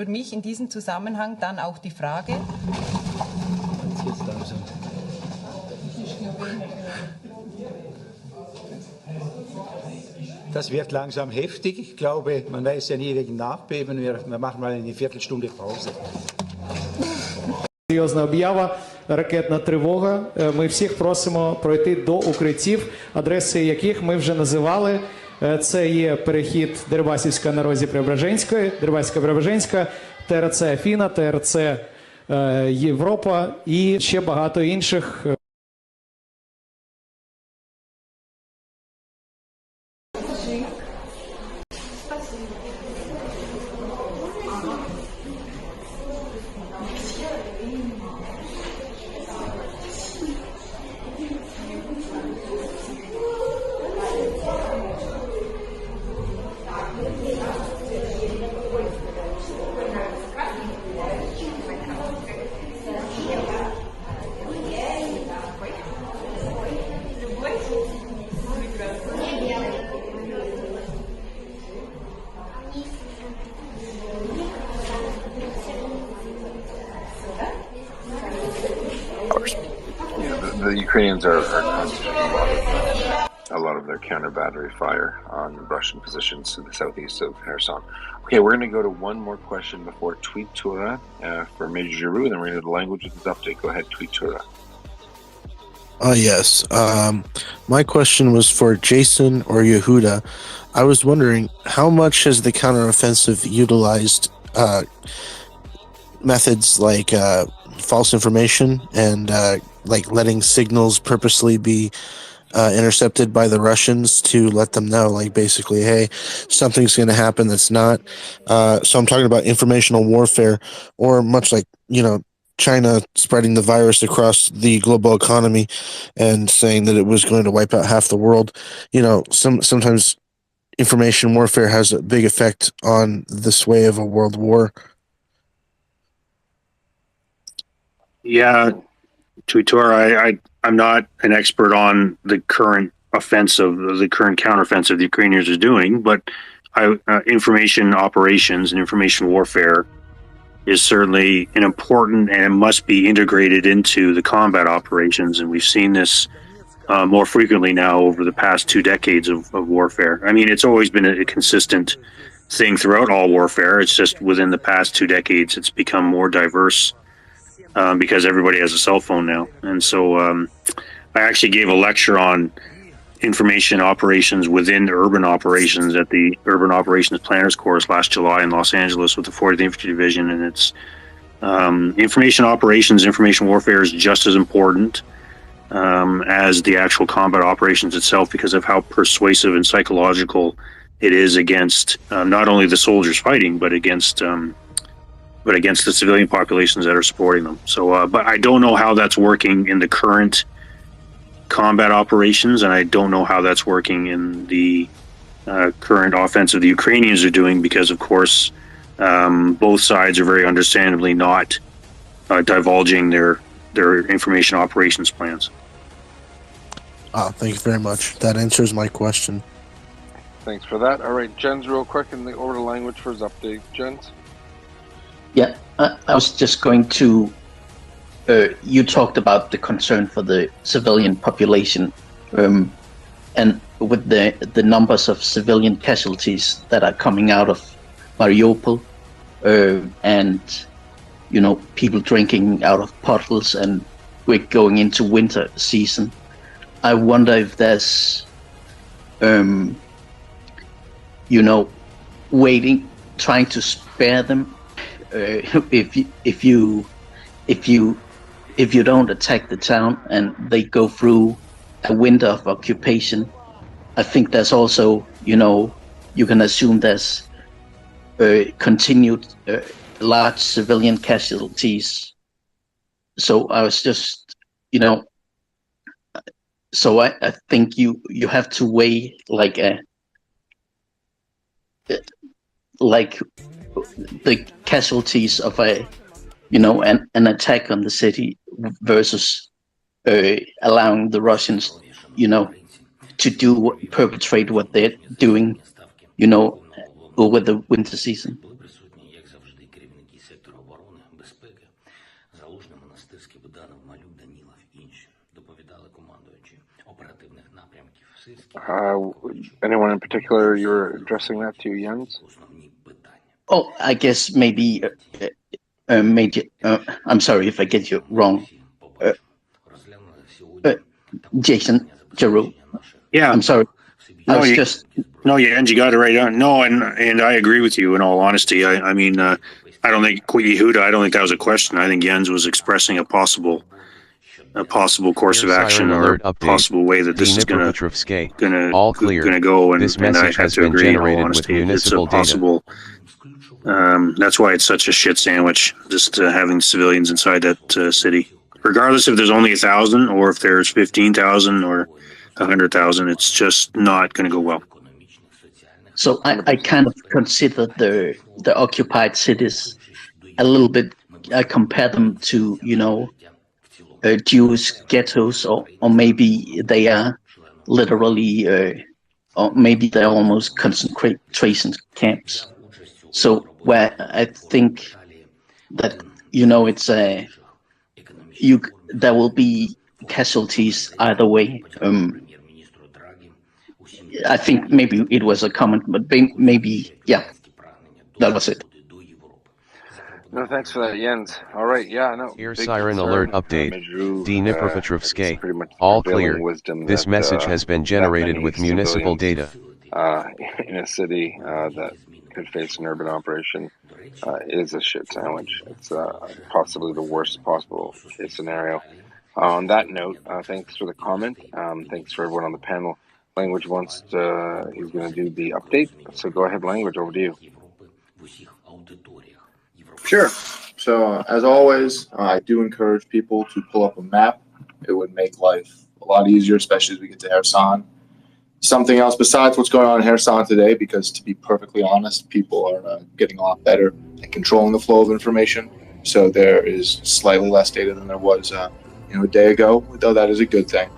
für mich in diesem Zusammenhang dann auch die Frage. Das wird langsam heftig. Ich glaube, man weiß ja nie wegen Nachbeben. Wir machen mal eine Viertelstunde Pause. Серйозна об'ява, ракетна тривога. Ми всіх просимо пройти до укриттів, адреси яких ми вже називали. Це є перехід Дерибасівська на розі Преображенської, Дерибасівська-Преображенська, ТРЦ Афіна, ТРЦ Європа і ще багато інших. The Ukrainians are concentrating a lot of their counter-battery fire on Russian positions to the southeast of Kherson. Okay, we're going to go to one more question before Tweet Tura for Major Giroux, and then we're going to do the language with this update. Go ahead, Tweet Tura. Yes. My question was for Jason or Yehuda. I was wondering, how much has the counteroffensive utilized methods like false information and like letting signals purposely be intercepted by the Russians to let them know, like, basically, hey, something's going to happen that's not. So I'm talking about informational warfare, or much like, China spreading the virus across the global economy and saying that it was going to wipe out half the world. Sometimes information warfare has a big effect on the sway of a world war. Yeah, Twitter, I'm not an expert on the current offensive, the current counteroffensive the Ukrainians are doing, but information operations and information warfare is certainly an important, and it must be integrated into the combat operations. And we've seen this more frequently now over the past 2 decades of warfare. I mean, it's always been a consistent thing throughout all warfare. It's just within the past 2 decades, it's become more diverse because everybody has a cell phone now. And so I actually gave a lecture on information operations within urban operations at the Urban Operations Planners Course last July in Los Angeles with the 40th Infantry Division. And it's information operations, information warfare is just as important as the actual combat operations itself, because of how persuasive and psychological it is against not only the soldiers fighting, but against the civilian populations that are supporting them. So, but I don't know how that's working in the current combat operations, and I don't know how that's working in the current offensive the Ukrainians are doing, because, of course, both sides are very understandably not divulging their information operations plans. Thank you very much. That answers my question. Thanks for that. All right, Jens, real quick in the order language for his update. Jens? Yeah, I was just going to, you talked about the concern for the civilian population, and with the numbers of civilian casualties that are coming out of Mariupol, and, people drinking out of puddles, and we're going into winter season. I wonder if there's, waiting, trying to spare them. If you don't attack the town and they go through a winter of occupation, I think there's also, you can assume there's continued large civilian casualties. So I was just, so I think you have to weigh like the casualties of an attack on the city versus allowing the Russians, to perpetrate what they're doing, over the winter season. Залужний, Монастирський, Буданов, Малюк, Данілов, інші. Доповідали командуючі оперативних напрямків сирських. Anyone in particular you're addressing that to, Jens? Основні питання. Oh, I guess maybe I'm sorry if I get you wrong. Розглянули сьогодні Jason Giroux. Yeah. I'm sorry. I was you- just No, yeah, and you got it right on. No, and I agree with you in all honesty. I mean, I don't think Yehuda, I don't think that was a question. I think Jens was expressing a possible course of Air action siren or alert update. possible way that this is gonna All clear. go, and This and I message have has to been agree. In all generated with honesty, it's a municipal data. possible. That's why it's such a shit sandwich. Just having civilians inside that city, regardless if there's only 1,000 or if there's 15,000 or 100,000, it's just not going to go well. so I kind of consider the occupied cities a little bit. I compare them to Jewish ghettos, or maybe they are literally, or maybe they're almost concentration camps. So where I think that it's there will be casualties either way. I think maybe it was a comment, but maybe that was it. No, thanks for that, Jens. All right, yeah, no. Air big siren concern. alert update. Medjugorje, Dnipropetrovsk. it's pretty much All prevailing clear. wisdom This that, message has been that generated many with municipal civilians, data. in a city that could face an urban operation is a shit sandwich. It's possibly the worst possible case scenario. On that note, thanks for the comment. Thanks for everyone on the panel. Language wants he's going to do the update. So go ahead, Language, over to you. Sure. So, as always, I do encourage people to pull up a map. It would make life a lot easier, especially as we get to Kherson. Something else besides what's going on in Kherson today, because to be perfectly honest, people are getting a lot better at controlling the flow of information. So there is slightly less data than there was a day ago, though that is a good thing.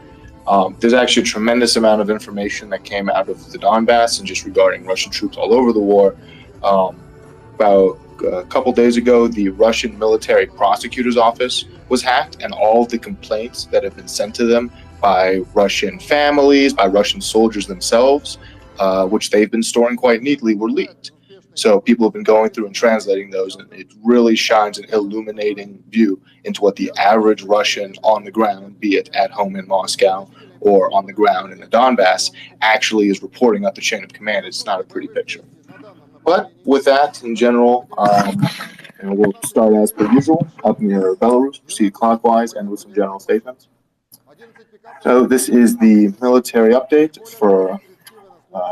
There's actually a tremendous amount of information that came out of the Donbass and just regarding Russian troops all over the war. About a couple days ago, the Russian military prosecutor's office was hacked, and all of the complaints that have been sent to them by Russian families, by Russian soldiers themselves, which they've been storing quite neatly, were leaked. So people have been going through and translating those, and it really shines an illuminating view into what the average Russian on the ground, be it at home in Moscow or on the ground in the Donbass, actually is reporting up the chain of command. It's not a pretty picture. But with that, in general, we'll start as per usual, up near Belarus, proceed clockwise, and with some general statements. So this is the military update for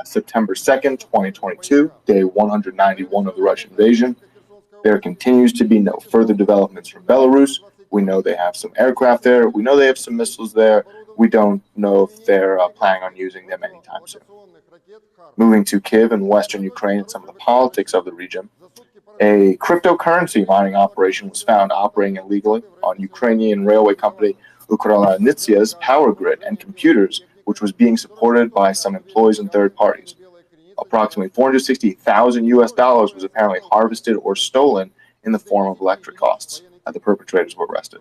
September 2nd, 2022, day 191 of the Russian invasion. There continues to be no further developments from Belarus. We know they have some aircraft there. We know they have some missiles there. We don't know if they're planning on using them anytime soon. Moving to Kyiv in western Ukraine and some of the politics of the region, a cryptocurrency mining operation was found operating illegally on Ukrainian railway company Ukrelenitzia's power grid and computers, which was being supported by some employees and third parties. Approximately $460,000 was apparently harvested or stolen in the form of electric costs. The perpetrators were arrested.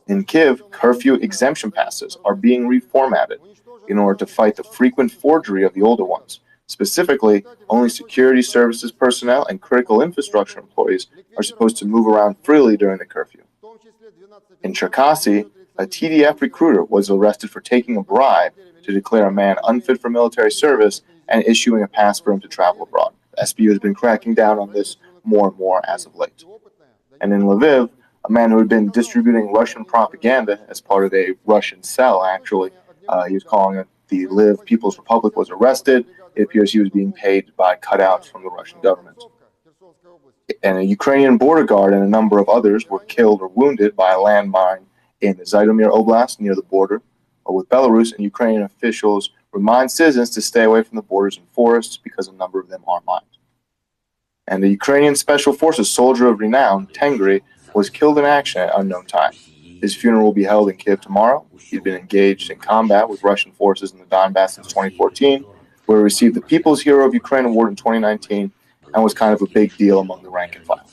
In Kyiv, curfew exemption passes are being reformatted in order to fight the frequent forgery of the older ones. Specifically, only security services personnel and critical infrastructure employees are supposed to move around freely during the curfew. In Cherkasy, a TDF recruiter was arrested for taking a bribe to declare a man unfit for military service and issuing a pass for him to travel abroad. The SBU has been cracking down on this more and more as of late. And in Lviv, a man who had been distributing Russian propaganda as part of a Russian cell, actually, he was calling it the Lviv People's Republic, was arrested. It appears he was being paid by cutouts from the Russian government. And a Ukrainian border guard and a number of others were killed or wounded by a landmine in the Zhytomyr Oblast near the border with Belarus, and Ukrainian officials remind citizens to stay away from the borders and forests because a number of them are mined. And the Ukrainian Special Forces soldier of renown, Tengri, was killed in action at unknown time. His funeral will be held in Kyiv tomorrow. He'd been engaged in combat with Russian forces in the Donbass since 2014, where he received the People's Hero of Ukraine award in 2019 and was kind of a big deal among the rank and file.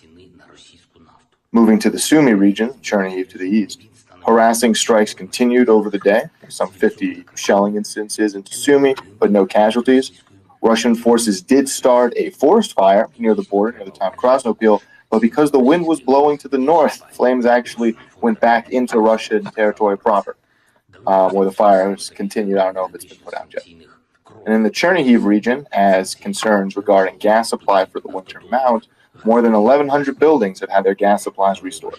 Moving to the Sumy region, Chernihiv to the east, harassing strikes continued over the day. Some 50 shelling instances into Sumy, but no casualties. Russian forces did start a forest fire near the border, near the town of Krasnopil, but because the wind was blowing to the north, flames actually went back into Russian territory proper, where the fires continued. I don't know if it's been put out yet. And in the Chernihiv region, as concerns regarding gas supply for the winter mount, more than 1,100 buildings have had their gas supplies restored.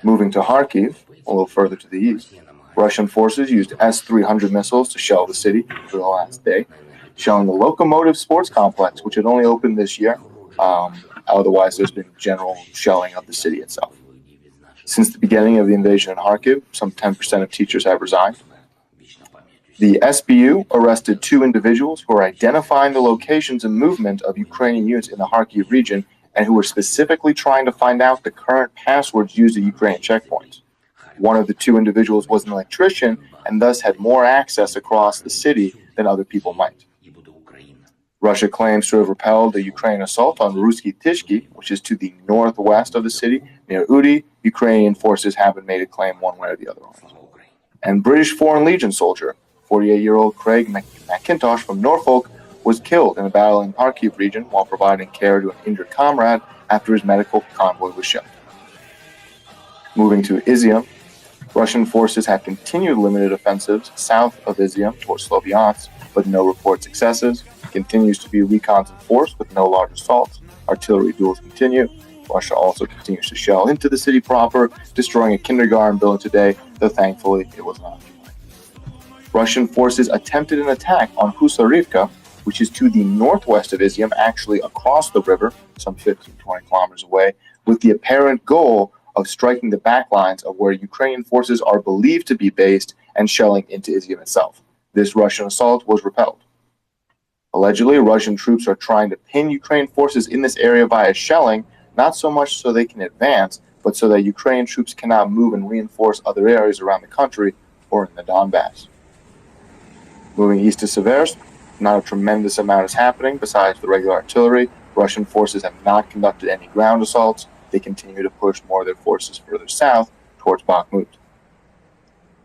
Moving to Kharkiv, a little further to the east, Russian forces used S-300 missiles to shell the city for the last day, shelling the Lokomotiv Sports Complex, which had only opened this year. Otherwise, there's been general shelling of the city itself. Since the beginning of the invasion in Kharkiv, some 10% of teachers have resigned. The SBU arrested 2 individuals who are identifying the locations and movement of Ukrainian units in the Kharkiv region and who were specifically trying to find out the current passwords used at Ukrainian checkpoints. One of the 2 individuals was an electrician and thus had more access across the city than other people might. Russia claims to have repelled the Ukrainian assault on Ruski Tishki, which is to the northwest of the city, near Udi. Ukrainian forces haven't made a claim one way or the other on it. And British Foreign Legion soldier, 48-year-old Craig McIntosh from Norfolk, was killed in a battle in Kharkiv region while providing care to an injured comrade after his medical convoy was shelled. Moving to Izium, Russian forces have continued limited offensives south of Izium towards Sloviansk, but no report successes. Continues to be recons enforced with no large assaults. Artillery duels continue. Russia also continues to shell into the city proper, destroying a kindergarten building today, though thankfully it was not occupied. Russian forces attempted an attack on Husarivka, which is to the northwest of Izium, actually across the river, some 15-20 kilometers away, with the apparent goal of striking the backlines of where Ukrainian forces are believed to be based and shelling into Izium itself. This Russian assault was repelled. Allegedly, Russian troops are trying to pin Ukrainian forces in this area via shelling, not so much so they can advance, but so that Ukrainian troops cannot move and reinforce other areas around the country or in the Donbass. Moving east to Seversk, not a tremendous amount is happening besides the regular artillery. Russian forces have not conducted any ground assaults. They continue to push more of their forces further south towards Bakhmut.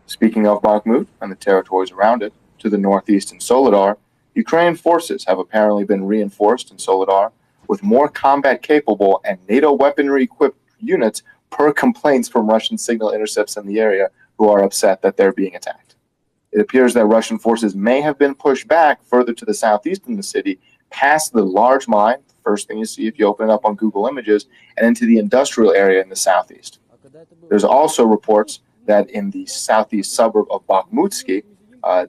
Speaking of Bakhmut and the territories around it, to the northeast in Soledar, Ukrainian forces have apparently been reinforced in Soledar with more combat-capable and NATO weaponry-equipped units per complaints from Russian signal intercepts in the area who are upset that they're being attacked. It appears that Russian forces may have been pushed back further to the southeast in the city, past the large mine, the first thing you see if you open it up on Google Images, and into the industrial area in the southeast. There's also reports that in the southeast suburb of Bakhmutsky,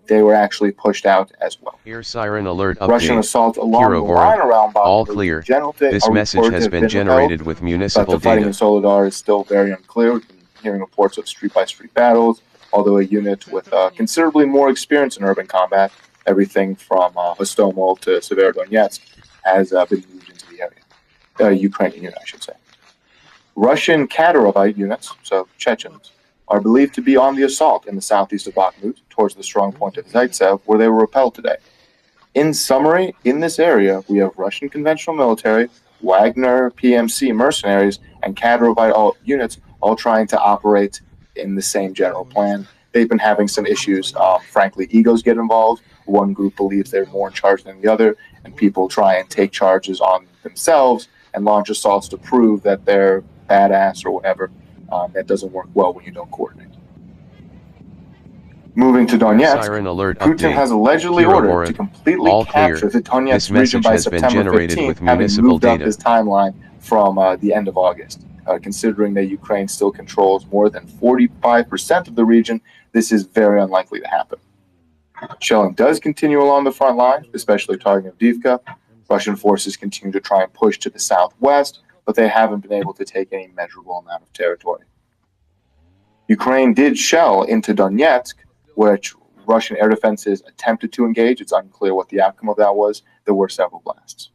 they were actually pushed out as well. Air siren alert update. Russian assault along the line around Bakhmut. All clear. This message has been generated with municipal but the fighting data. in Soledar is still very unclear. We've been hearing reports of street-by-street battles, although a unit with considerably more experience in urban combat, everything from Hostomel to Severodonetsk, has been moved into the area. Ukrainian unit, I should say. Russian Kadirovite units, so Chechens, are believed to be on the assault in the southeast of Bakhmut, towards the strong point of Zaitsev, where they were repelled today. In summary, in this area, we have Russian conventional military, Wagner PMC mercenaries, and Kadirovite units all trying to operate in the same general plan. They've been having some issues. Frankly, egos get involved. One group believes they're more in charge than the other, and people try and take charges on themselves and launch assaults to prove that they're badass or whatever. That doesn't work well when you don't coordinate. Moving to Donetsk, Siren alert Putin update. has allegedly Kira ordered Voron. to completely All clear. capture the Donetsk This region message by has been September generated 15th, with having municipal moved up data. this timeline from the end of August. Considering that Ukraine still controls more than 45% of the region, this is very unlikely to happen. Shelling does continue along the front line, especially targeting Avdiivka. Russian forces continue to try and push to the southwest, but they haven't been able to take any measurable amount of territory. Ukraine did shell into Donetsk, which Russian air defenses attempted to engage. It's unclear what the outcome of that was. There were several blasts.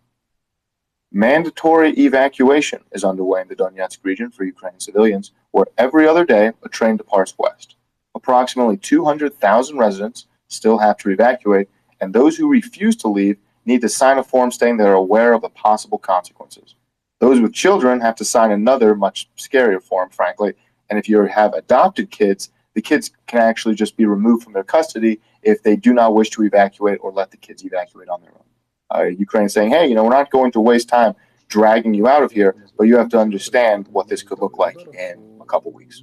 Mandatory evacuation is underway in the Donetsk region for Ukrainian civilians, where every other day a train departs west. Approximately 200,000 residents still have to evacuate, and those who refuse to leave need to sign a form stating they are aware of the possible consequences. Those with children have to sign another, much scarier form, frankly. And if you have adopted kids, the kids can actually just be removed from their custody if they do not wish to evacuate or let the kids evacuate on their own. Ukraine saying, hey, we're not going to waste time dragging you out of here, but you have to understand what this could look like in a couple weeks.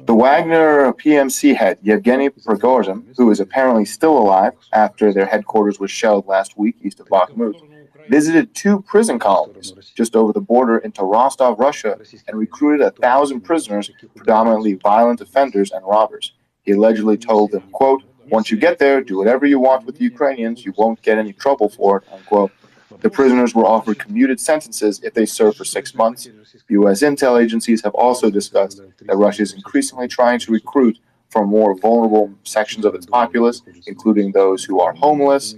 The Wagner PMC head, Yevgeny Prigozhin, who is apparently still alive after their headquarters was shelled last week east of Bakhmut, visited 2 prison colonies just over the border into Rostov, Russia, and recruited 1,000 prisoners, predominantly violent offenders and robbers. He allegedly told them, quote, once you get there, do whatever you want with the Ukrainians, you won't get any trouble for it, unquote. The prisoners were offered commuted sentences if they served for 6 months. U.S. intel agencies have also discussed that Russia is increasingly trying to recruit from more vulnerable sections of its populace, including those who are homeless,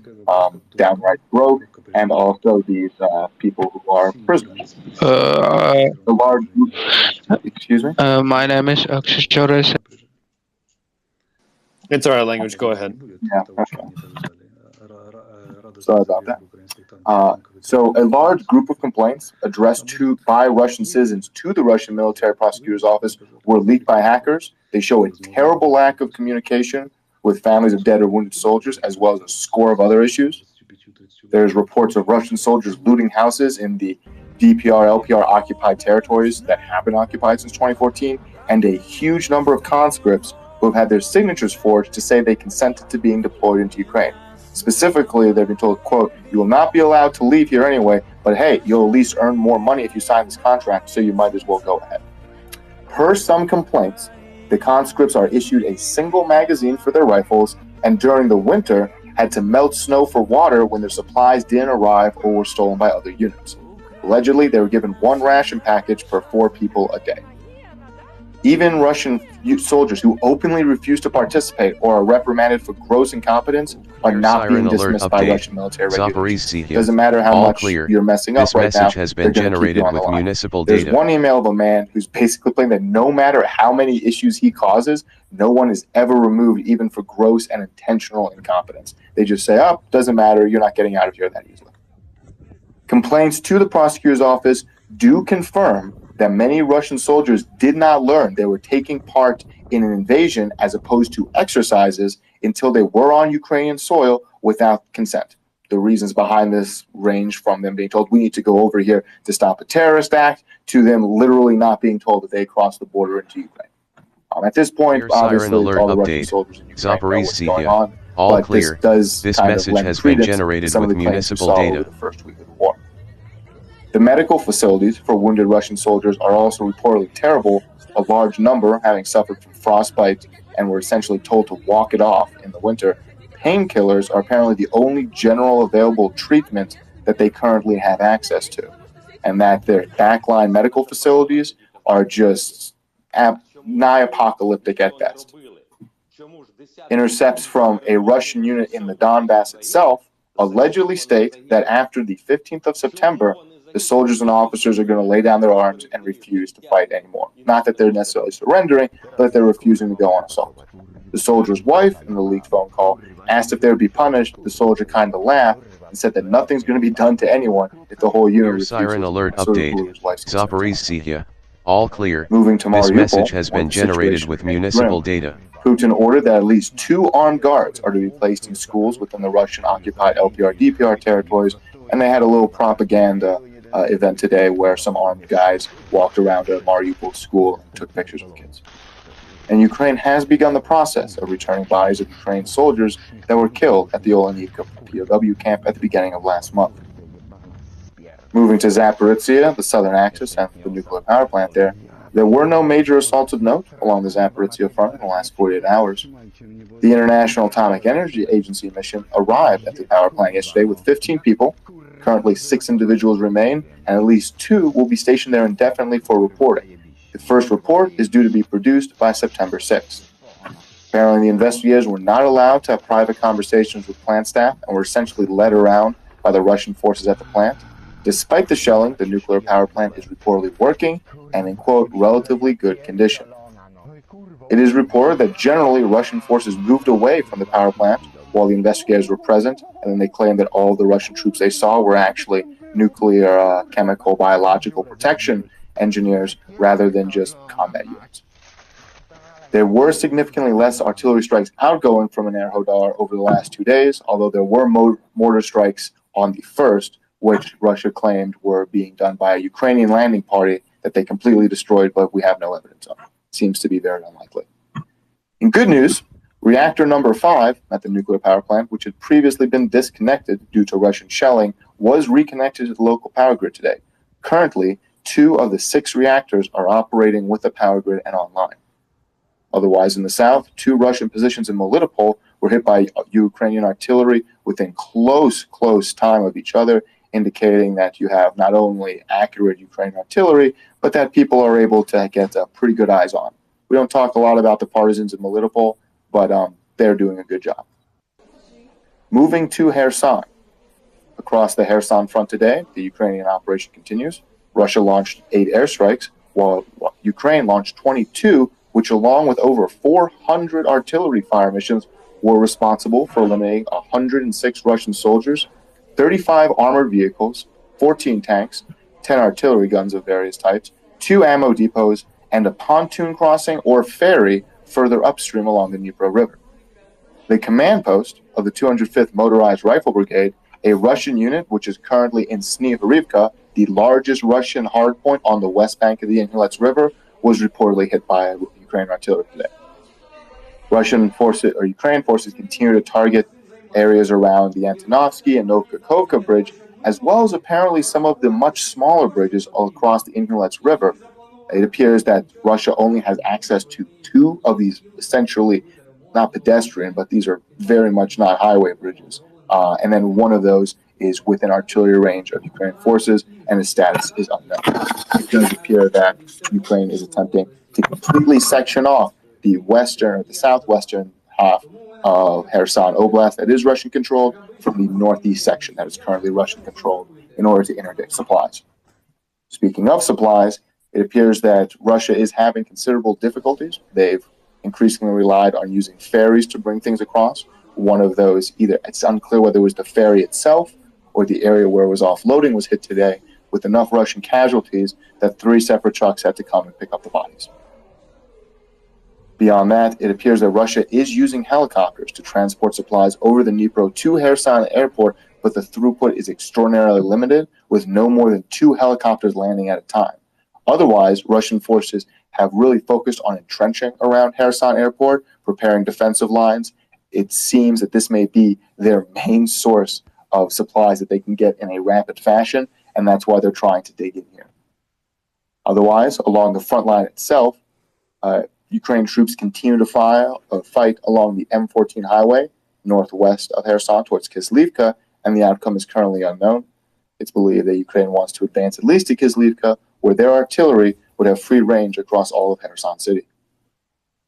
downright broke, and also these people who are prisoners. The large group, excuse me? My name is Akshay Chores. It's our language. Go ahead. Yeah, okay. Sorry about that. So a large group of complaints addressed by Russian citizens to the Russian Military Prosecutor's Office were leaked by hackers. They show a terrible lack of communication with families of dead or wounded soldiers, as well as a score of other issues. There's reports of Russian soldiers looting houses in the DPR, LPR occupied territories that have been occupied since 2014, and a huge number of conscripts who have had their signatures forged to say they consented to being deployed into Ukraine. Specifically, they've been told, quote, you will not be allowed to leave here anyway, but hey, you'll at least earn more money if you sign this contract, so you might as well go ahead. Per some complaints, the conscripts are issued a single magazine for their rifles, and during the winter, had to melt snow for water when their supplies didn't arrive or were stolen by other units. Allegedly, they were given 1 ration package per 4 people a day. Even Russian soldiers who openly refuse to participate or are reprimanded for gross incompetence are not being dismissed by Russian military regulators. It doesn't matter how much you're messing up right now. This message has been generated with municipal data. There's one email of a man who's basically claiming that no matter how many issues he causes, no one is ever removed even for gross and intentional incompetence. They just say, oh, doesn't matter, you're not getting out of here that easily. Complaints to the prosecutor's office do confirm that many Russian soldiers did not learn they were taking part in an invasion as opposed to exercises until they were on Ukrainian soil without consent. The reasons behind this range from them being told we need to go over here to stop a terrorist act to them literally not being told that they crossed the border into Ukraine. At this point, obviously, all the Russian soldiers in Ukraine know what's going on, but this does This kind of message lend has been credence to generated some of with the claims we municipal saw data. over the first week of the war. The medical facilities for wounded Russian soldiers are also reportedly terrible, a large number having suffered from frostbite and were essentially told to walk it off in the winter. Painkillers are apparently the only general available treatment that they currently have access to, and that their backline medical facilities are just nigh apocalyptic at best. Intercepts from a Russian unit in the Donbass itself allegedly state that after the 15th of September, the soldiers and officers are going to lay down their arms and refuse to fight anymore. Not that they're necessarily surrendering, but that they're refusing to go on assault. The soldier's wife, in the leaked phone call, asked if they would be punished. The soldier kind of laughed and said that nothing's going to be done to anyone if the whole unit refuses. Siren alert update. Zaporizhzhia. All clear. Moving to This Mariupol, message has where been the generated situation with remains municipal grim. data. Putin ordered that at least 2 armed guards are to be placed in schools within the Russian-occupied LPR-DPR territories, and they had a little propaganda event today where some armed guys walked around a Mariupol school and took pictures of kids. And Ukraine has begun the process of returning bodies of Ukrainian soldiers that were killed at the Olenikov POW camp at the beginning of last month. Moving to Zaporizhzhia, the southern axis, and the nuclear power plant there were no major assaults of note along the Zaporizhzhia front in the last 48 hours. The International Atomic Energy Agency mission arrived at the power plant yesterday with 15 people. Currently, 6 individuals remain, and at least 2 will be stationed there indefinitely for reporting. The first report is due to be produced by September 6th. Apparently, the investigators were not allowed to have private conversations with plant staff and were essentially led around by the Russian forces at the plant. Despite the shelling, the nuclear power plant is reportedly working and in, quote, relatively good condition. It is reported that generally Russian forces moved away from the power plant while the investigators were present, and then they claimed that all the Russian troops they saw were actually nuclear, chemical, biological protection engineers rather than just combat units. There were significantly less artillery strikes outgoing from Enerhodar over the last 2 days, although there were mortar strikes on the 1st, which Russia claimed were being done by a Ukrainian landing party that they completely destroyed, but we have no evidence of. Seems to be very unlikely. In good news, reactor number 5 at the nuclear power plant, which had previously been disconnected due to Russian shelling, was reconnected to the local power grid today. Currently, 2 of the 6 reactors are operating with the power grid and online. Otherwise, in the south, 2 Russian positions in Melitopol were hit by Ukrainian artillery within close time of each other, indicating that you have not only accurate Ukrainian artillery, but that people are able to get pretty good eyes on. We don't talk a lot about the partisans in Melitopol, but they're doing a good job. Moving to Kherson. Across the Kherson front today, the Ukrainian operation continues. Russia launched 8 airstrikes, while Ukraine launched 22, which along with over 400 artillery fire missions were responsible for eliminating 106 Russian soldiers, 35 armored vehicles, 14 tanks, 10 artillery guns of various types, 2 ammo depots, and a pontoon crossing or ferry further upstream along the Dnipro River. The command post of the 205th Motorized Rifle Brigade, a Russian unit which is currently in Snihorivka, the largest Russian hardpoint on the west bank of the Inhulets River, was reportedly hit by Ukrainian artillery today. Ukrainian forces continue to target areas around the Antonovsky and Novkakhovka bridge, as well as apparently some of the much smaller bridges all across the Inhulets River. It appears that Russia only has access to 2 of these, essentially not pedestrian, but these are very much not highway bridges. And then one of those is within artillery range of Ukrainian forces, and its status is unknown. It does appear that Ukraine is attempting to completely section off the southwestern half of Kherson Oblast that is Russian-controlled from the northeast section that is currently Russian-controlled in order to interdict supplies. Speaking of supplies, it appears that Russia is having considerable difficulties. They've increasingly relied on using ferries to bring things across. One of those, it's unclear whether it was the ferry itself or the area where it was offloading, was hit today with enough Russian casualties that 3 separate trucks had to come and pick up the bodies. Beyond that, it appears that Russia is using helicopters to transport supplies over the Dnipro to Kherson Airport, but the throughput is extraordinarily limited, with no more than 2 helicopters landing at a time. Otherwise, Russian forces have really focused on entrenching around Kherson Airport, preparing defensive lines. It seems that this may be their main source of supplies that they can get in a rapid fashion, and that's why they're trying to dig in here. Otherwise, along the front line itself, Ukraine troops continue to fight along the M14 highway northwest of Kherson towards Kislivka, and the outcome is currently unknown. It's believed that Ukraine wants to advance at least to Kislivka, where their artillery would have free range across all of Kherson city.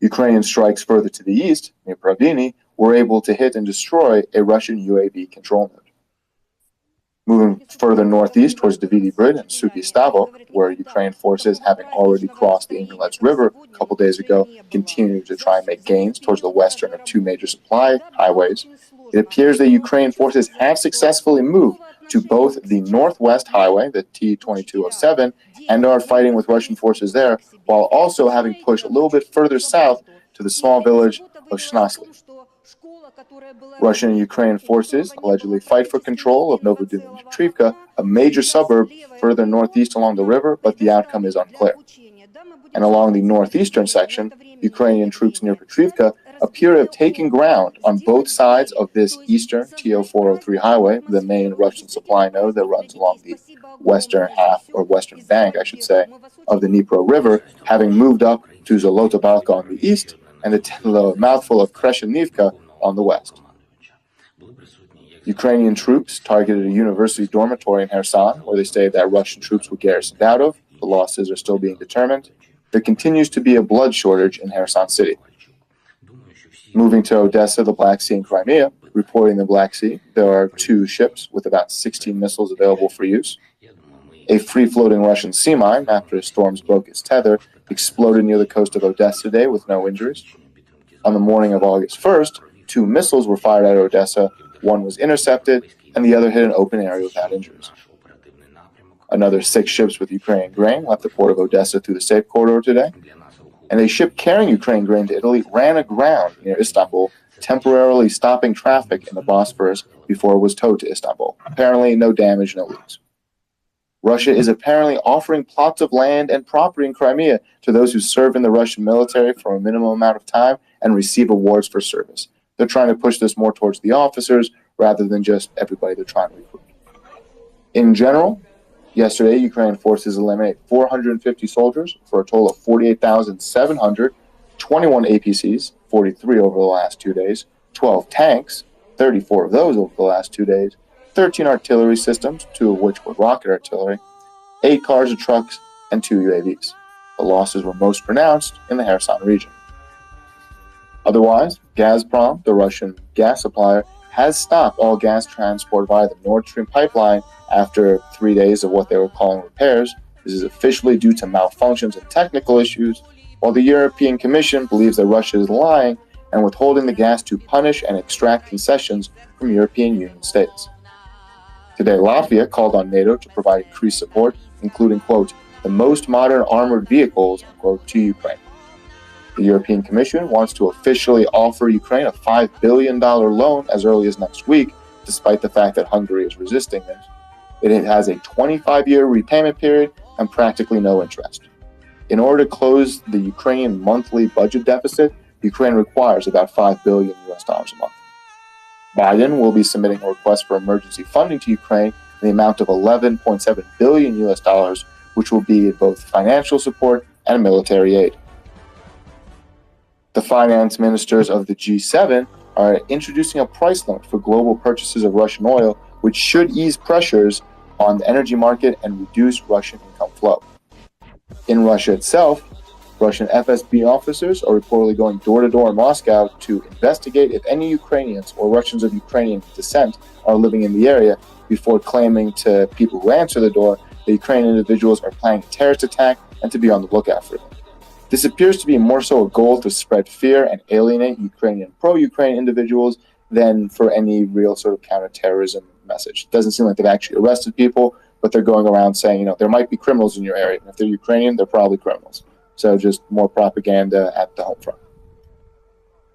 Ukrainian strikes further to the east, near Pravdini, were able to hit and destroy a Russian UAV control node. Moving further northeast towards Davidi Brid and Suky Stavok, where Ukrainian forces, having already crossed the Inhulets River a couple days ago, continue to try and make gains towards the western of 2 major supply highways, it appears that Ukrainian forces have successfully moved to both the northwest highway, the T-2207, and are fighting with Russian forces there, while also having pushed a little bit further south to the small village of Shnasli. Russian and Ukrainian forces allegedly fight for control of Novodimitrivka, a major suburb further northeast along the river, but the outcome is unclear. And along the northeastern section, Ukrainian troops near Petrivka appear to have taken ground on both sides of this eastern TO-403 highway, the main Russian supply node that runs along the western half, or western bank, I should say, of the Dnipro River, having moved up to Zolotobalka on the east and the mouthful of Kreshenivka on the west. Ukrainian troops targeted a university dormitory in Kherson, where they stated that Russian troops were garrisoned out of. The losses are still being determined. There continues to be a blood shortage in Kherson city. Moving to Odessa, the Black Sea, and Crimea, reporting the Black Sea, there are 2 ships with about 16 missiles available for use. A free-floating Russian sea mine, after storms broke its tether, exploded near the coast of Odessa today with no injuries. On the morning of August 1st, 2 missiles were fired at Odessa. One was intercepted, and the other hit an open area without injuries. Another 6 ships with Ukrainian grain left the port of Odessa through the safe corridor today. And a ship carrying Ukraine grain to Italy ran aground near Istanbul, temporarily stopping traffic in the Bosphorus before it was towed to Istanbul. Apparently, no damage, no leaks. Russia is apparently offering plots of land and property in Crimea to those who serve in the Russian military for a minimum amount of time and receive awards for service. They're trying to push this more towards the officers rather than just everybody they're trying to recruit. In general, yesterday, Ukrainian forces eliminated 450 soldiers for a total of 48,700, 21 APCs, 43 over the last 2 days, 12 tanks, 34 of those over the last 2 days, 13 artillery systems, 2 of which were rocket artillery, 8 cars and trucks, and 2 UAVs. The losses were most pronounced in the Kherson region. Otherwise, Gazprom, the Russian gas supplier, has stopped all gas transport via the Nord Stream pipeline after 3 days of what they were calling repairs. This is officially due to malfunctions and technical issues, while the European Commission believes that Russia is lying and withholding the gas to punish and extract concessions from European Union states. Today, Latvia called on NATO to provide increased support, including, quote, the most modern armored vehicles, unquote, to Ukraine. The European Commission wants to officially offer Ukraine a $5 billion loan as early as next week, despite the fact that Hungary is resisting this. It has a 25-year repayment period and practically no interest. In order to close the Ukrainian monthly budget deficit, Ukraine requires about $5 billion a month. Biden will be submitting a request for emergency funding to Ukraine in the amount of $11.7 billion, which will be both financial support and military aid. The finance ministers of the G7 are introducing a price limit for global purchases of Russian oil, which should ease pressures on the energy market and reduce Russian income flow. In Russia itself, Russian FSB officers are reportedly going door-to-door in Moscow to investigate if any Ukrainians or Russians of Ukrainian descent are living in the area before claiming to people who answer the door that Ukrainian individuals are planning a terrorist attack and to be on the lookout for them. This appears to be more so a goal to spread fear and alienate Ukrainian pro-Ukraine individuals than for any real sort of counterterrorism message. It doesn't seem like they've actually arrested people, but they're going around saying, there might be criminals in your area. And if they're Ukrainian, they're probably criminals. So just more propaganda at the home front.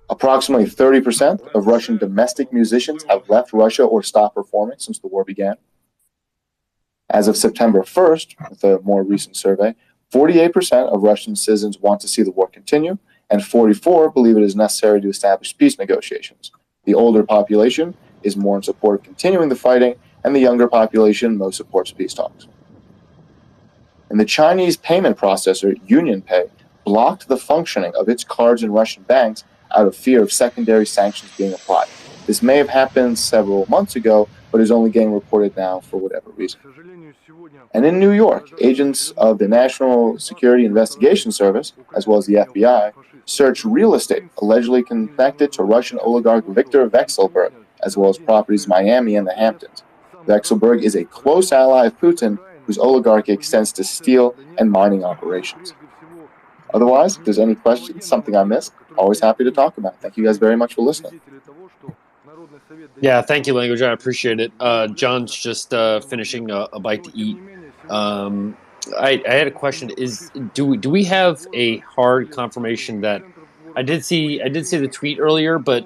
Approximately 30% of Russian domestic musicians have left Russia or stopped performing since the war began. As of September 1st, with a more recent survey, 48% of Russian citizens want to see the war continue, and 44% believe it is necessary to establish peace negotiations. The older population is more in support of continuing the fighting, and the younger population most supports peace talks. And the Chinese payment processor UnionPay blocked the functioning of its cards in Russian banks out of fear of secondary sanctions being applied. This may have happened several months ago, but is only getting reported now for whatever reason. And in New York, agents of the National Security Investigation Service, as well as the FBI, searched real estate allegedly connected to Russian oligarch Viktor Vekselberg, as well as properties in Miami and the Hamptons. Vekselberg is a close ally of Putin, whose oligarchy extends to steel and mining operations. Otherwise, if there's any questions, something I missed, always happy to talk about it. Thank you guys very much for listening. Yeah, thank you, Language. I appreciate it. John's just finishing a bite to eat. I had a question. Do we have a hard confirmation that I did see the tweet earlier, but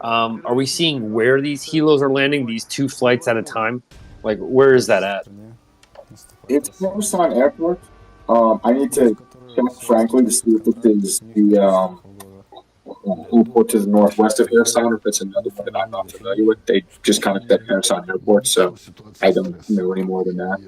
are we seeing where these helos are landing? These 2 flights at a time? Like, where is that at? It's Kherson Airport. I need to check, frankly, to see if it is the airport to the northwest of Kherson, or if it's another one that I'm not familiar with. They just kind of said Kherson Airport, so I don't know any more than that.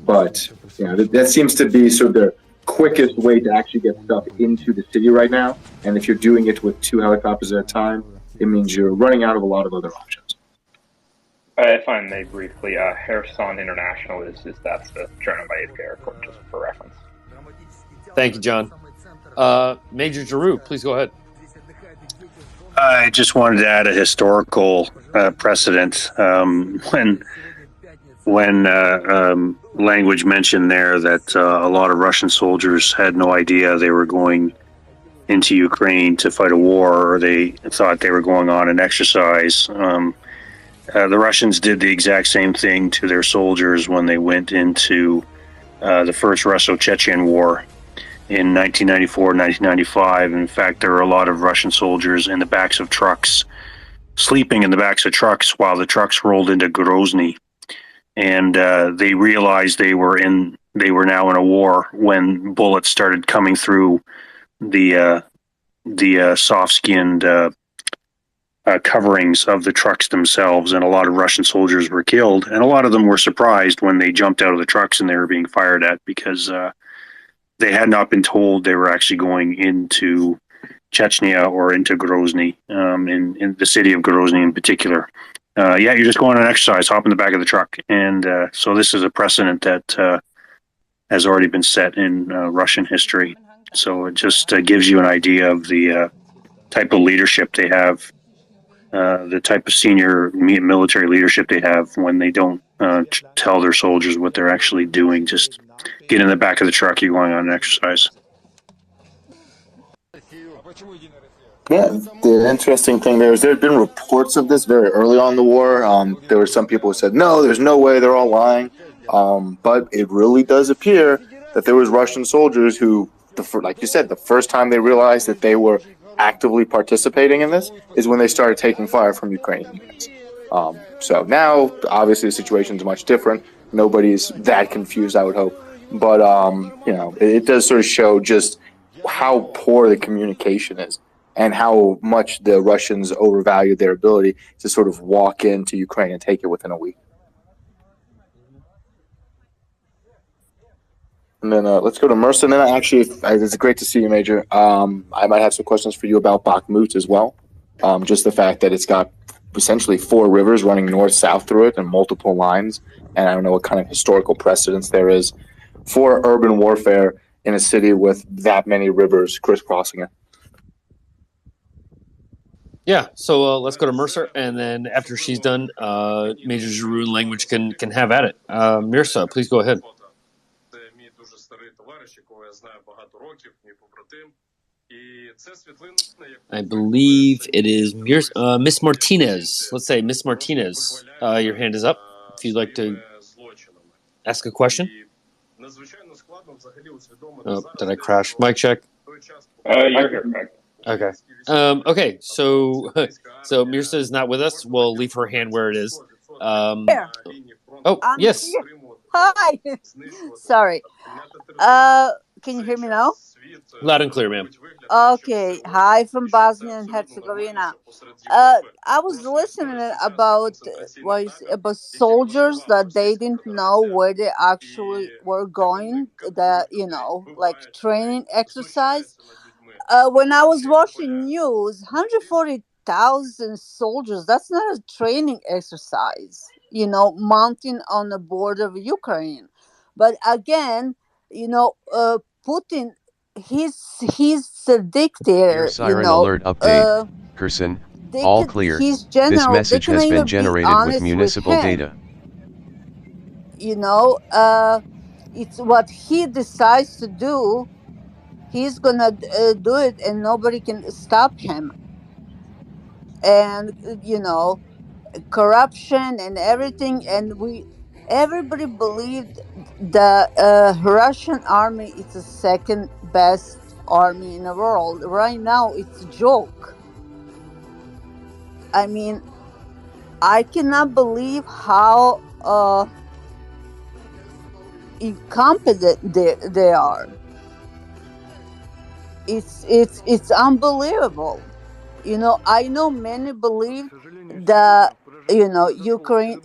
But that seems to be sort of the quickest way to actually get stuff into the city right now. And if you're doing it with 2 helicopters at a time, it means you're running out of a lot of other options. If I may briefly, Kherson International that's the Chernobyl airport, just for reference. Thank you, John. Major Giroux, please go ahead. I just wanted to add a historical precedent. When Language mentioned there that a lot of Russian soldiers had no idea they were going into Ukraine to fight a war, or they thought they were going on an exercise. the Russians did the exact same thing to their soldiers when they went into the first Russo-Chechen War in 1994, 1995. In fact, there were a lot of Russian soldiers in the backs of trucks, sleeping in the backs of trucks while the trucks rolled into Grozny. And they realized they were now in a war when bullets started coming through the soft-skinned coverings of the trucks themselves, and a lot of Russian soldiers were killed. And a lot of them were surprised when they jumped out of the trucks and they were being fired at, because they had not been told they were actually going into Chechnya or into Grozny, in the city of Grozny in particular. You're just going on an exercise, hop in the back of the truck. And so this is a precedent that has already been set in Russian history. So it just gives you an idea of the type of leadership they have, the type of senior military leadership they have when they don't tell their soldiers what they're actually doing. Just get in the back of the truck, you're going on an exercise. Yeah, the interesting thing there had been reports of this very early on in the war. There were some people who said, no, there's no way, they're all lying. But it really does appear that there was Russian soldiers who, like you said, the first time they realized that they were actively participating in this is when they started taking fire from Ukrainian units. So now, obviously, the situation is much different. Nobody's that confused, I would hope. But, it does sort of show just how poor the communication is and how much the Russians overvalued their ability to sort of walk into Ukraine and take it within a week. And then let's go to Mercer. And then actually, it's great to see you, Major. I might have some questions for you about Bakhmut as well. Just the fact that it's got essentially 4 rivers running north-south through it and multiple lines. And I don't know what kind of historical precedence there is for urban warfare in a city with that many rivers crisscrossing it. Yeah, so let's go to Mercer, and then after she's done, Major Giroux Language can have at it. Mirza, please go ahead. I believe it is Miss Martinez. Let's say Miss Martinez. Your hand is up if you'd like to ask a question. Oh, did I crash? Mic check. You're here, Craig. Okay. Okay. So Mirza is not with us. We'll leave her hand where it is. Here. Oh, yes. Hi. Sorry. Can you hear me now? Loud and clear, ma'am. Okay. Hi from Bosnia and Herzegovina. I was listening about soldiers that they didn't know where they actually were going. Like training exercise. When I was watching news, 140,000 soldiers, that's not a training exercise, mounting on the border of Ukraine. But again, Putin, he's a dictator. Air siren alert update. Kherson, all clear. This message has been generated with municipal data. It's what he decides to do. He's gonna do it, and nobody can stop him. And corruption and everything, and everybody believed the Russian army is the second best army in the world. Right now, it's a joke. I mean, I cannot believe how incompetent they are. It's unbelievable. I know many believe that Ukraine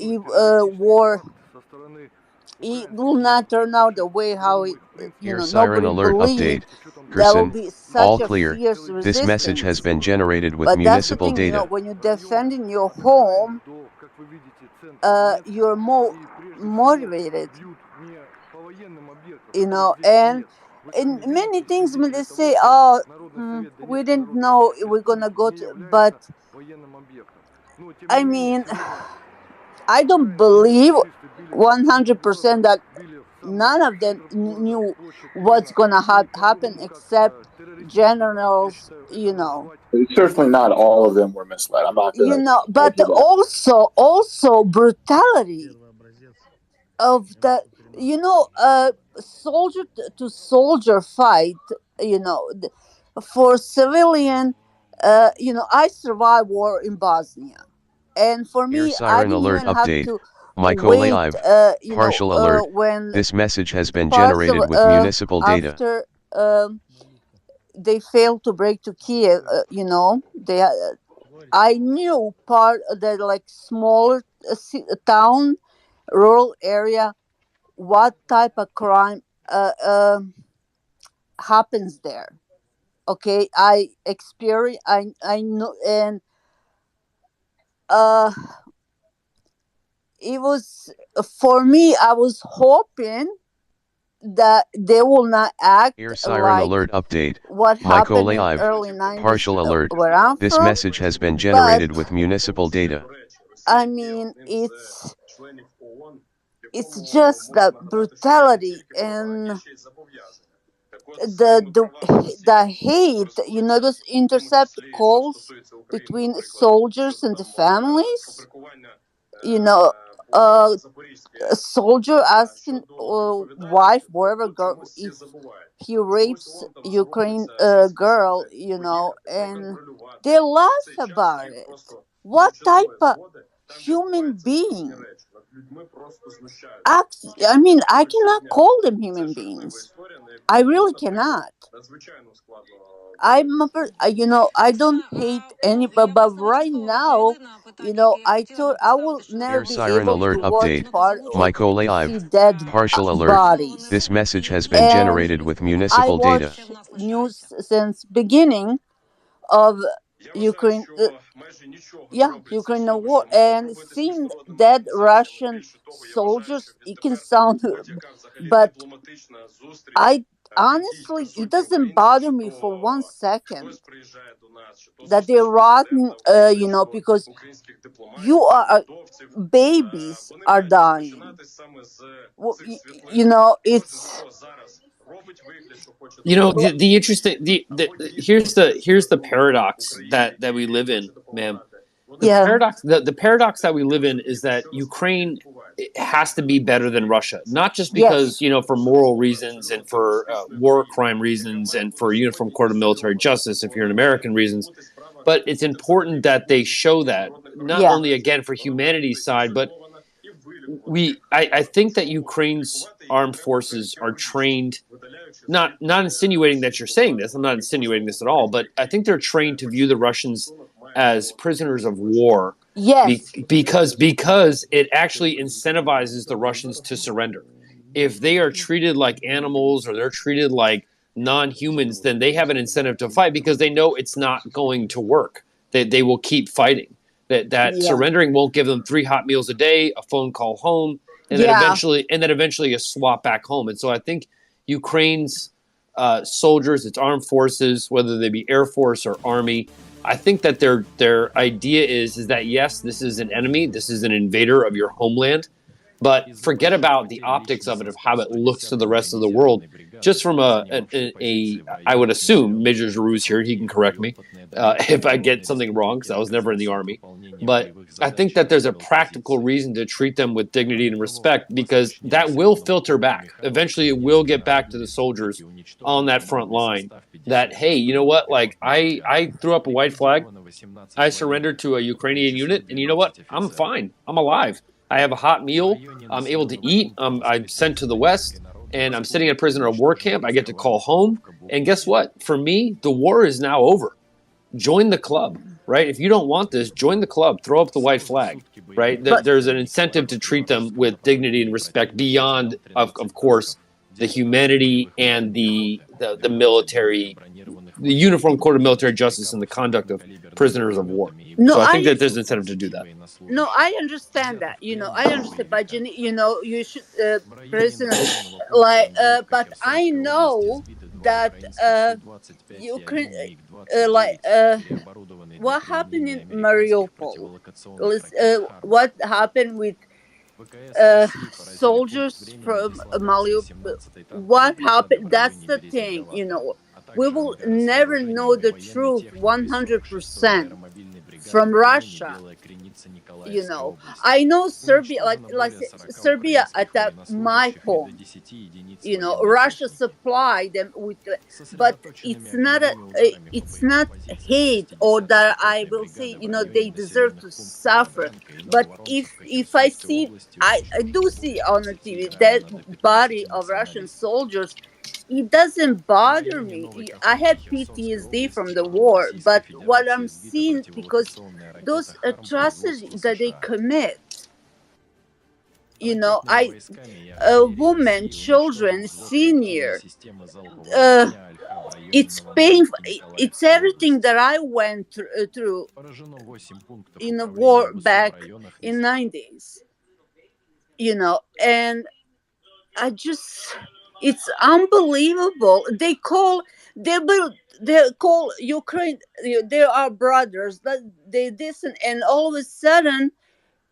war, it will not turn out the way how it Air siren alert update. Kherson, all clear. This message has been generated with municipal data. When you're defending your home, you're more motivated. And many things when they say, we didn't know we're gonna go to, but I mean, I don't believe 100% that none of them knew what's gonna happen, except generals, you know. Certainly not all of them were misled. I'm not You know, but also brutality of the, you know, soldier to soldier fight, you know, for civilian, you know, I survived war in Bosnia, and for Air me, I siren didn't alert even have update. to Mykolaiv. wait, you Partial know, alert. when This message has been parts generated of, with municipal data. after they failed to break to Kiev, you know, they I knew part of the like smaller town, rural area, what type of crime happens there. Okay, I experience, I know, and it was, for me, I was hoping that they will not act Air siren like alert update. what happened in Mykolaiv. early 90s, Partial alert. where I'm This from. message has been generated with municipal data. I mean, it's just the brutality and the hate, you know, those intercept calls between soldiers and the families, you know, a soldier asking wife, whatever girl, if he rapes Ukraine girl, you know, and they laugh about it. What type of human being? I mean, I cannot call them human beings. I really cannot. You know, I don't hate anybody, but right now, you know, I thought I will never Air be siren able alert to watch update. part of see Mykolaiv. dead Partial alert. bodies. This message has been And generated with I municipal data. watch news since beginning of Ukraine, Ukraine war, and seeing dead Russian soldiers, it can sound, but I honestly, it doesn't bother me for 1 second that they're rotten, you know, because you are babies are dying. You know, it's. You know, the interesting here's the paradox that we live in, ma'am. The paradox that we live in is that Ukraine has to be better than Russia, not just because, you know, for moral reasons and for war crime reasons and for Uniform Court of Military Justice, if you're an American, reasons, but it's important that they show that, not only again for humanity's side, but I think that Ukraine's armed forces are trained, not insinuating that you're saying this, I'm not insinuating this at all, but I think they're trained to view the Russians as prisoners of war. Yes. Because it actually incentivizes the Russians to surrender. If they are treated like animals or they're treated like non-humans, then they have an incentive to fight because they know it's not going to work. They will keep fighting. That surrendering won't give them 3 hot meals a day, a phone call home, and then eventually a swap back home. And so I think Ukraine's soldiers, its armed forces, whether they be Air Force or Army, I think that their idea is that yes, this is an enemy, this is an invader of your homeland, but forget about the optics of it, of how it looks to the rest of the world. Just from I would assume, Major Giroux's here, he can correct me if I get something wrong, because I was never in the Army. But I think that there's a practical reason to treat them with dignity and respect, because that will filter back. Eventually, it will get back to the soldiers on that front line that, hey, you know what? Like, I threw up a white flag. I surrendered to a Ukrainian unit, and you know what? I'm fine. I'm alive. I have a hot meal. I'm able to eat. I'm sent to the West, and I'm sitting at a prisoner of war camp. I get to call home. And guess what? For me, the war is now over. Join the club, right? If you don't want this, join the club. Throw up the white flag, right? There's an incentive to treat them with dignity and respect beyond, of course, the humanity and the military, the Uniform Court of Military Justice and the conduct of prisoners of war. No, so I think that there's an incentive to do that. No, I understand that. You know, I understand. But you know, you should prisoners like. But I know that Ukraine, what happened in Mariupol? What happened with soldiers from Mariupol? What happened? That's the thing. You know, we will never know the truth 100% from Russia. You know, I know Serbia, like Serbia attacked my home. You know, Russia supplied them with, but it's not hate, or that I will say, you know, they deserve to suffer. But if I see, I do see on the TV dead body of Russian soldiers, it doesn't bother me. I had PTSD from the war, but what I'm seeing, because those atrocities that they commit, you know, women, children, senior, it's painful. It's everything that I went through in the war back in 90s, you know, and I just, it's unbelievable. They call Ukraine, they are brothers, that they this, and all of a sudden,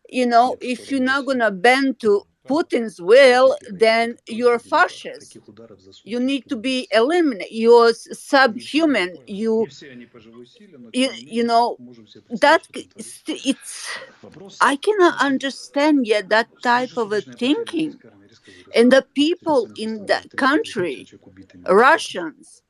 you know, if you're not gonna bend to Putin's will, then you're a fascist. You need to be eliminated. You're subhuman. You know, that it's, I cannot understand yet that type of a thinking. And the people in that country, Russians,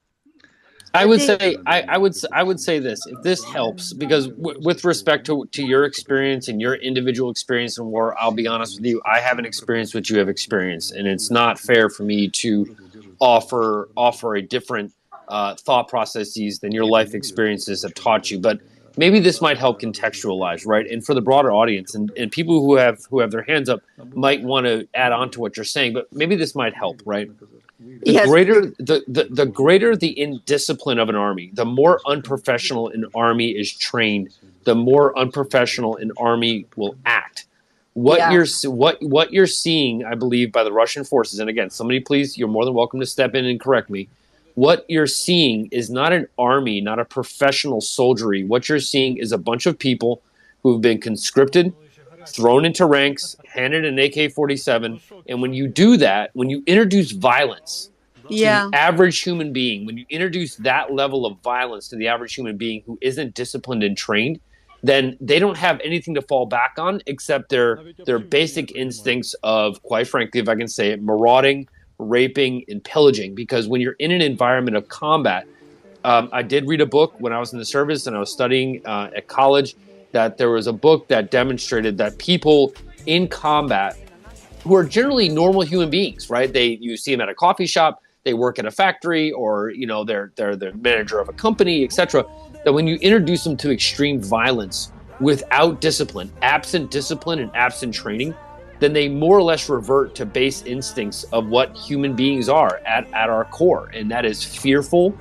I would say this, if this helps, because with respect to your experience and your individual experience in war, I'll be honest with you, I haven't experienced what you have experienced, and it's not fair for me to offer a different thought processes than your life experiences have taught you. But maybe this might help contextualize, right? And for the broader audience and people who have their hands up might want to add on to what you're saying, but maybe this might help, right? The greater the indiscipline of an army, the more unprofessional an army is trained, the more unprofessional an army will act. What you're seeing, I believe, by the Russian forces, and again, somebody please, you're more than welcome to step in and correct me. What you're seeing is not an army, not a professional soldiery. What you're seeing is a bunch of people who have been conscripted, thrown into ranks, handed an AK-47, and when you do that, when you introduce violence to the average human being, when you introduce that level of violence to the average human being who isn't disciplined and trained, then they don't have anything to fall back on except their basic instincts of, quite frankly, if I can say it, marauding, raping, and pillaging. Because when you're in an environment of combat, I did read a book when I was in the service and I was studying at college, that there was a book that demonstrated that people in combat who are generally normal human beings, right? You see them at a coffee shop, they work at a factory, or you know they're the manager of a company, etc. That when you introduce them to extreme violence without discipline, absent discipline and absent training, then they more or less revert to base instincts of what human beings are at our core, and that is fearful.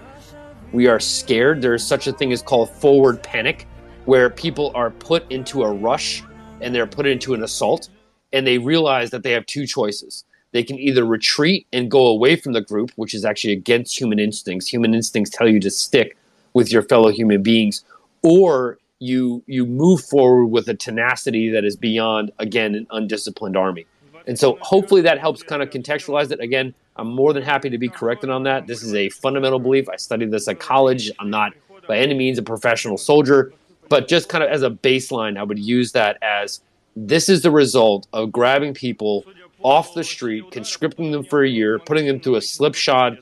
We are scared. There is such a thing as called forward panic, where people are put into a rush and they're put into an assault, and they realize that they have two choices. They can either retreat and go away from the group, which is actually against human instincts. Human instincts tell you to stick with your fellow human beings, or you move forward with a tenacity that is beyond, again, an undisciplined army. And so hopefully that helps kind of contextualize it. Again, I'm more than happy to be corrected on that. This is a fundamental belief. I studied this at college. I'm not by any means a professional soldier, but just kind of as a baseline, I would use that as this is the result of grabbing people off the street, conscripting them for a year, putting them through a slipshod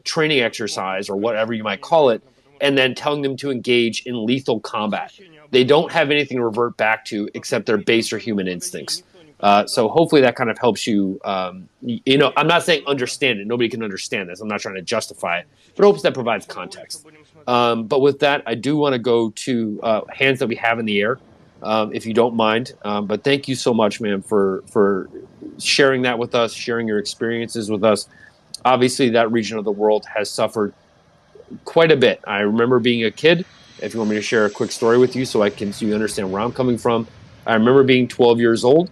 training exercise or whatever you might call it, and then telling them to engage in lethal combat. They don't have anything to revert back to except their baser human instincts. So hopefully that kind of helps you. I'm not saying understand it. Nobody can understand this. I'm not trying to justify it, but hopes that provides context. But with that, I do want to go to hands that we have in the air, if you don't mind. But thank you so much, ma'am, for sharing that with us, sharing your experiences with us. Obviously, that region of the world has suffered quite a bit. I remember being a kid. If you want me to share a quick story with you so you understand where I'm coming from. I remember being 12 years old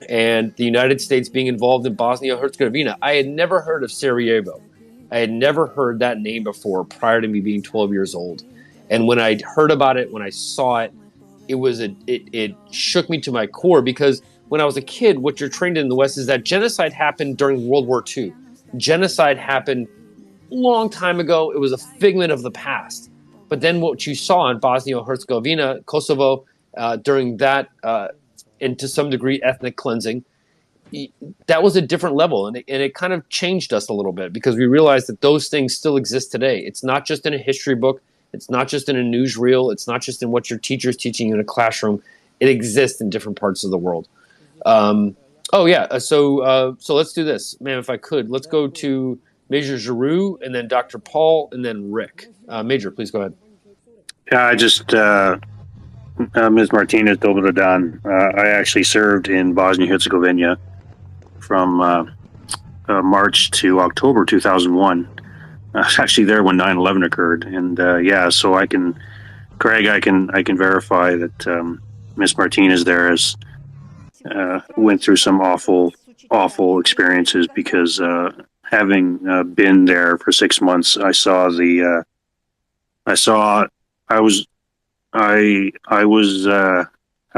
and the United States being involved in Bosnia-Herzegovina. I had never heard of Sarajevo. I had never heard that name before prior to me being 12 years old. And when I heard about it, when I saw it, it shook me to my core, because when I was a kid, what you're trained in the West is that genocide happened during World War II. Genocide happened long time ago. It was a figment of the past. But then what you saw in Bosnia-Herzegovina, Kosovo, during that, and to some degree, ethnic cleansing, that was a different level. And it kind of changed us a little bit because we realized that those things still exist today. It's not just in a history book. It's not just in a newsreel. It's not just in what your teacher's teaching you in a classroom. It exists in different parts of the world. So let's do this. Ma'am, if I could, let's go to Major Giroux and then Dr. Paul and then Rick. Major, please go ahead. Yeah, I just, Ms. Martinez Dobrodan, I actually served in Bosnia-Herzegovina from March to October 2001. I was actually there when 9/11 occurred. And so Craig, I can verify that Ms. Martinez there has went through some awful experiences because having been there for 6 months, I was how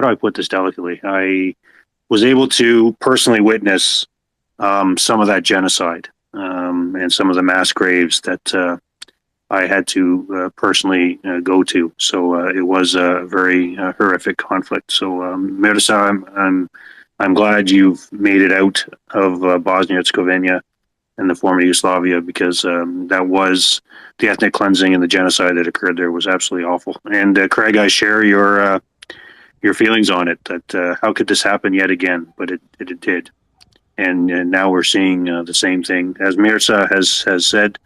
do I put this delicately? I was able to personally witness some of that genocide and some of the mass graves that I had to personally go to. So it was a very horrific conflict. So Mirza, I'm glad you've made it out of Bosnia-Herzegovina and the former Yugoslavia, because that was the ethnic cleansing and the genocide that occurred there was absolutely awful. And Craig, I share your feelings on it, that how could this happen yet again? But it did. And now we're seeing the same thing. As Mirza has said,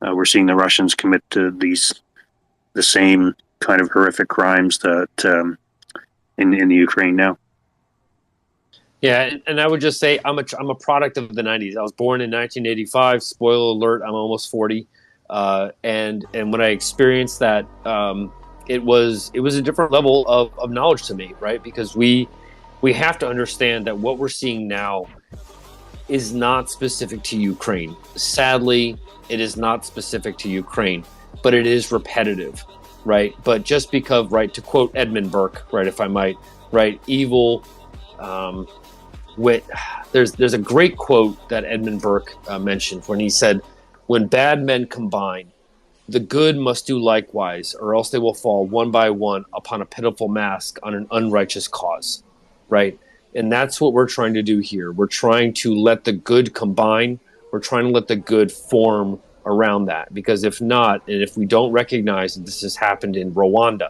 we're seeing the Russians commit to the same kind of horrific crimes that in the Ukraine now. Yeah, and I would just say I'm a product of the 90s. I was born in 1985. Spoiler alert, I'm almost 40. And when I experienced that, it was a different level of knowledge to me, right? Because we have to understand that what we're seeing now is not specific to Ukraine. Sadly, it is not specific to Ukraine, but it is repetitive, right? But just because, right, to quote Edmund Burke, right, if I might, right, evil, there's a great quote that Edmund Burke mentioned when he said, "When bad men combine, the good must do likewise, or else they will fall one by one upon a pitiful mask on an unrighteous cause," right? And that's what we're trying to do here. We're trying to let the good combine. We're trying to let the good form around that, because if not, and if we don't recognize that this has happened in Rwanda,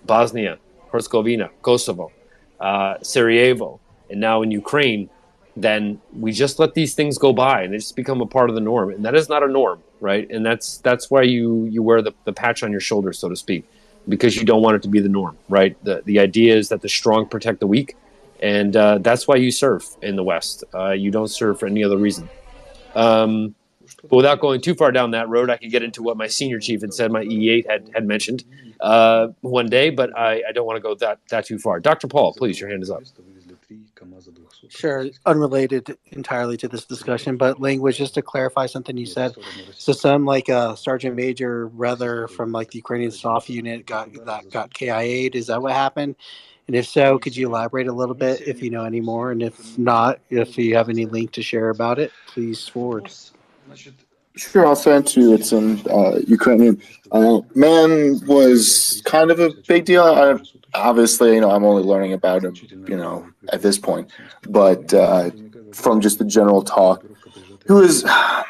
Bosnia, Herzegovina, Kosovo, Sarajevo, and now in Ukraine, then we just let these things go by and they just become a part of the norm. And that is not a norm, right? And that's why you wear the patch on your shoulder, so to speak, because you don't want it to be the norm, right? The idea is that the strong protect the weak, and that's why you serve in the West. You don't serve for any other reason. But without going too far down that road, I could get into what my senior chief had said, my E8 had mentioned one day, but I don't want to go that too far. Dr. Paul, please, your hand is up. Sure, unrelated entirely to this discussion, but language, just to clarify something you said. So some like Sergeant Major Rether from like the Ukrainian soft unit got KIA'd. Is that what happened? And if so, could you elaborate a little bit if you know any more? And if not, if you have any link to share about it, please forward. Sure, I'll send it to you. It's in Ukrainian. Man was kind of a big deal. Obviously, I'm only learning about him, at this point. But from just the general talk, he was, I'm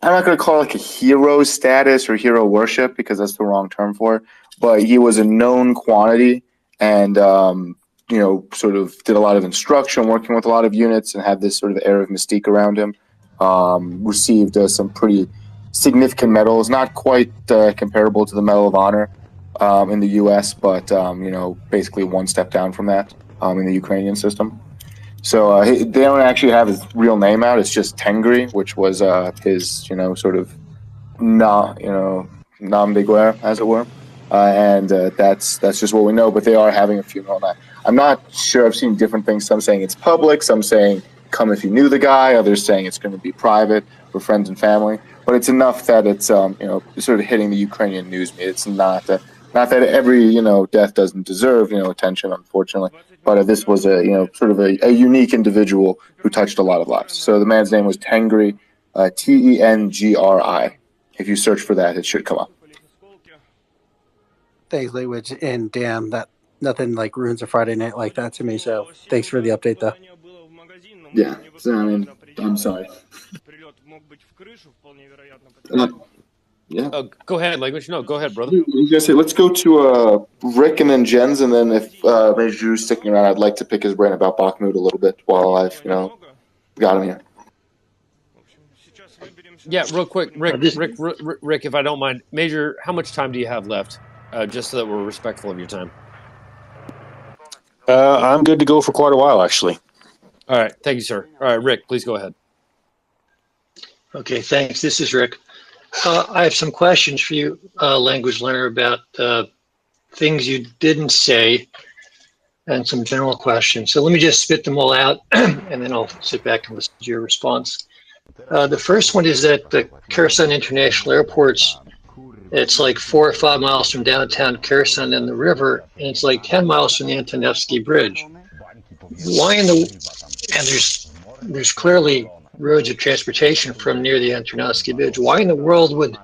not going to call it like a hero status or hero worship, because that's the wrong term for it. But he was a known quantity and, sort of did a lot of instruction, working with a lot of units, and had this sort of air of mystique around him. Received some pretty significant medals, not quite comparable to the Medal of Honor in the U.S., but basically one step down from that in the Ukrainian system. So they don't actually have his real name out. It's just Tengri, which was his sort of nom de guerre, as it were, and that's just what we know. But they are having a funeral now. I'm not sure. I've seen different things. Some saying it's public. Some saying come if you knew the guy. Others saying it's going to be private for friends and family. But it's enough that it's sort of hitting the Ukrainian news media. It's not that every death doesn't deserve attention, unfortunately. But this was a sort of a unique individual who touched a lot of lives. So the man's name was Tengri, Tengri. If you search for that, it should come up. Thanks, Language. And damn, that nothing like ruins a Friday night like that to me. So thanks for the update, though. Yeah, so, I mean, I'm sorry. Yeah. Go ahead, Language. No, go ahead, brother. I was gonna say, let's go to Rick and then Jens, and then if Major Drew's sticking around, I'd like to pick his brain about Bakhmut a little bit while I've got him here. Yeah, real quick, Rick, if I don't mind, Major, how much time do you have left? Just so that we're respectful of your time. I'm good to go for quite a while, actually. All right, thank you, sir. All right, Rick, please go ahead. Okay, thanks. This is Rick. I have some questions for you, language learner, about things you didn't say and some general questions. So let me just spit them all out and then I'll sit back and listen to your response. The first one is that the Kherson International Airport's, it's like 4 or 5 miles from downtown Kherson and the river, and it's like 10 miles from the Antonovsky Bridge. Why in the, and there's clearly roads of transportation from near the Antonovsky Bridge. Why in the world would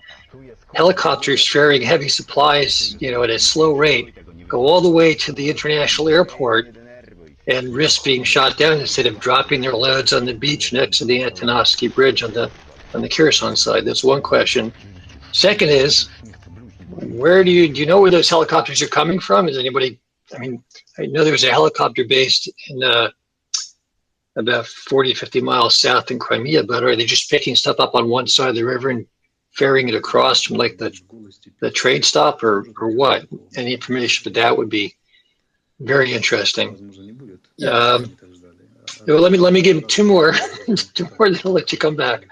helicopters ferrying heavy supplies, at a slow rate, go all the way to the international airport and risk being shot down instead of dropping their loads on the beach next to the Antonovsky Bridge on the Kherson side? That's one question. Second is, where do you know where those helicopters are coming from? Is anybody? I mean, I know there's a helicopter based in about 40, 50 miles south in Crimea, but are they just picking stuff up on one side of the river and ferrying it across from like the trade stop, or what? Any information for that would be very interesting. Let me give two more, then I'll let you come back.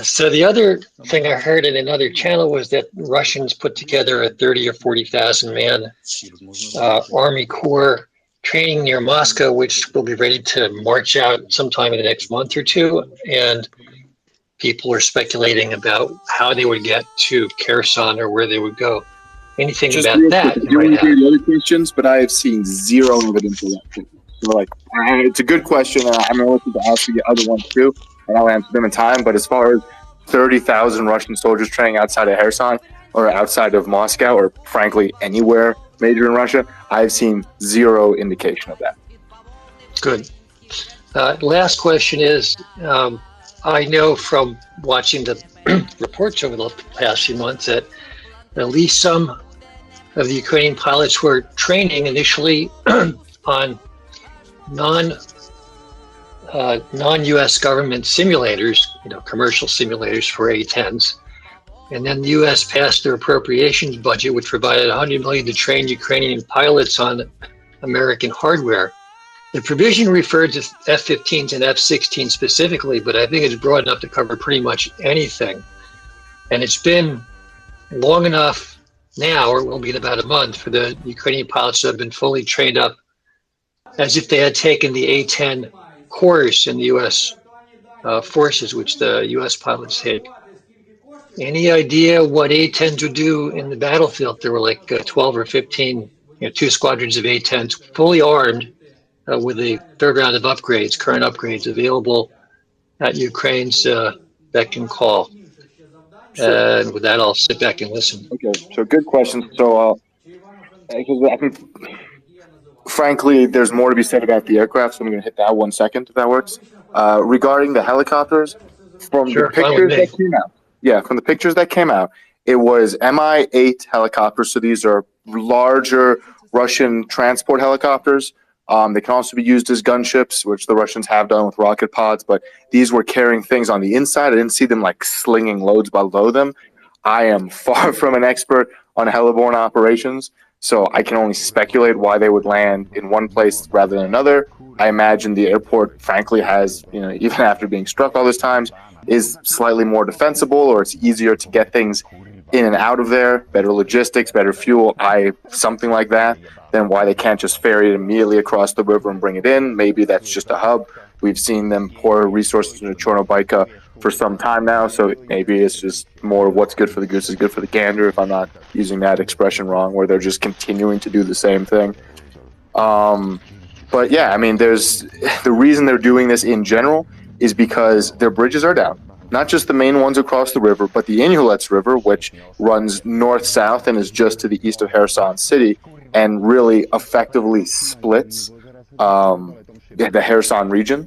So the other thing I heard in another channel was that Russians put together a 30 or 40,000 man Army Corps training near Moscow, which will be ready to march out sometime in the next month or two. And people are speculating about how they would get to Kherson or where they would go. Anything Just about real that? quick, you want to hear the other questions, but I have seen zero evidence of that. So, it's a good question, and I'm going to ask you the other ones too, and I'll answer them in time. But as far as 30,000 Russian soldiers training outside of Kherson or outside of Moscow, or frankly anywhere major in Russia, I've seen zero indication of that. Good. Last question is, I know from watching the reports over the past few months that at least some of the Ukrainian pilots were training initially on non-U.S. government simulators, commercial simulators for A-10s. And then the U.S. passed their appropriations budget, which provided $100 million to train Ukrainian pilots on American hardware. The provision referred to F-15s and F-16 specifically, but I think it's broad enough to cover pretty much anything. And it's been long enough now, or it will be in about a month, for the Ukrainian pilots to have been fully trained up as if they had taken the A-10 course in the U.S. Forces, which the U.S. pilots take. Any idea what A-10s would do in the battlefield? There were like 12 or 15, 2 squadrons of A-10s fully armed with a third round of upgrades, current upgrades available at Ukraine's beck and call. And with that, I'll sit back and listen. Okay, so good question. So, I think, frankly, there's more to be said about the aircraft, so I'm going to hit that 1 second, if that works. Regarding the helicopters, from the pictures that came out, from the pictures that came out, it was Mi-8 helicopters. So these are larger Russian transport helicopters. They can also be used as gunships, which the Russians have done with rocket pods, but these were carrying things on the inside. I didn't see them like slinging loads below them. I am far from an expert on heliborne operations, so I can only speculate why they would land in one place rather than another. I imagine the airport, frankly, has, even after being struck all those times, is slightly more defensible, or it's easier to get things in and out of there, better logistics, better fuel, something like that, then why they can't just ferry it immediately across the river and bring it in. Maybe that's just a hub. We've seen them pour resources into Chornobyka for some time now, so maybe it's just more what's good for the goose is good for the gander, if I'm not using that expression wrong, where they're just continuing to do the same thing. But yeah, I mean, the reason they're doing this in general is because their bridges are down. not just the main ones across the river, but the Inhulets River, which runs north-south and is just to the east of Kherson City, and really effectively splits the Kherson region.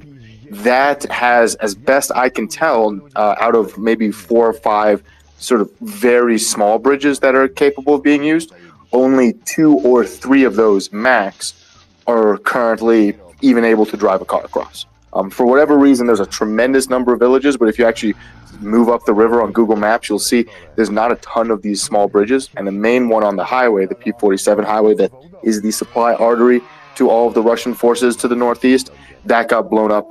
That has, as best I can tell, out of maybe 4 or 5 sort of very small bridges that are capable of being used, only 2 or 3 of those max are currently even able to drive a car across. For whatever reason, there's a tremendous number of villages, but if you actually move up the river on Google Maps, you'll see there's not a ton of these small bridges. And the main one on the highway, the P-47 highway, that is the supply artery to all of the Russian forces to the northeast, that got blown up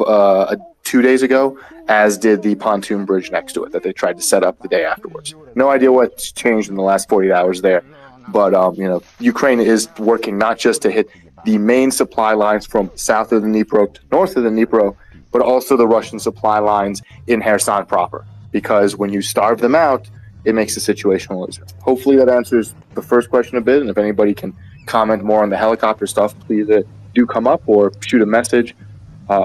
2 days ago, as did the pontoon bridge next to it that they tried to set up the day afterwards. No idea what's changed in the last 48 hours there, but Ukraine is working not just to hit the main supply lines from south of the Dnipro to north of the Dnipro, but also the Russian supply lines in Kherson proper, because when you starve them out, it makes the situation a little easier. Hopefully that answers the first question a bit, and if anybody can comment more on the helicopter stuff, please do come up or shoot a message.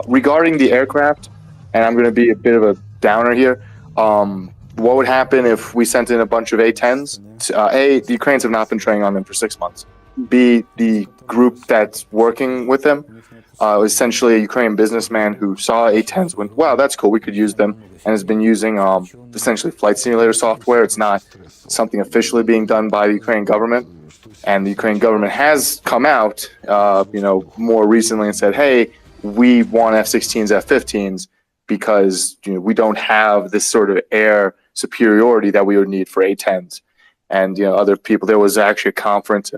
Regarding the aircraft, and I'm going to be a bit of a downer here, what would happen if we sent in a bunch of A-10s? A, the Ukrainians have not been training on them for 6 months. B, the group that's working with them was essentially a Ukrainian businessman who saw A-10s, went, wow, that's cool, we could use them, and has been using essentially flight simulator software. It's not something officially being done by the Ukrainian government. And the Ukrainian government has come out, more recently and said, hey, we want F-16s, F-15s, because we don't have this sort of air superiority that we would need for A-10s. And other people. There was actually a conference I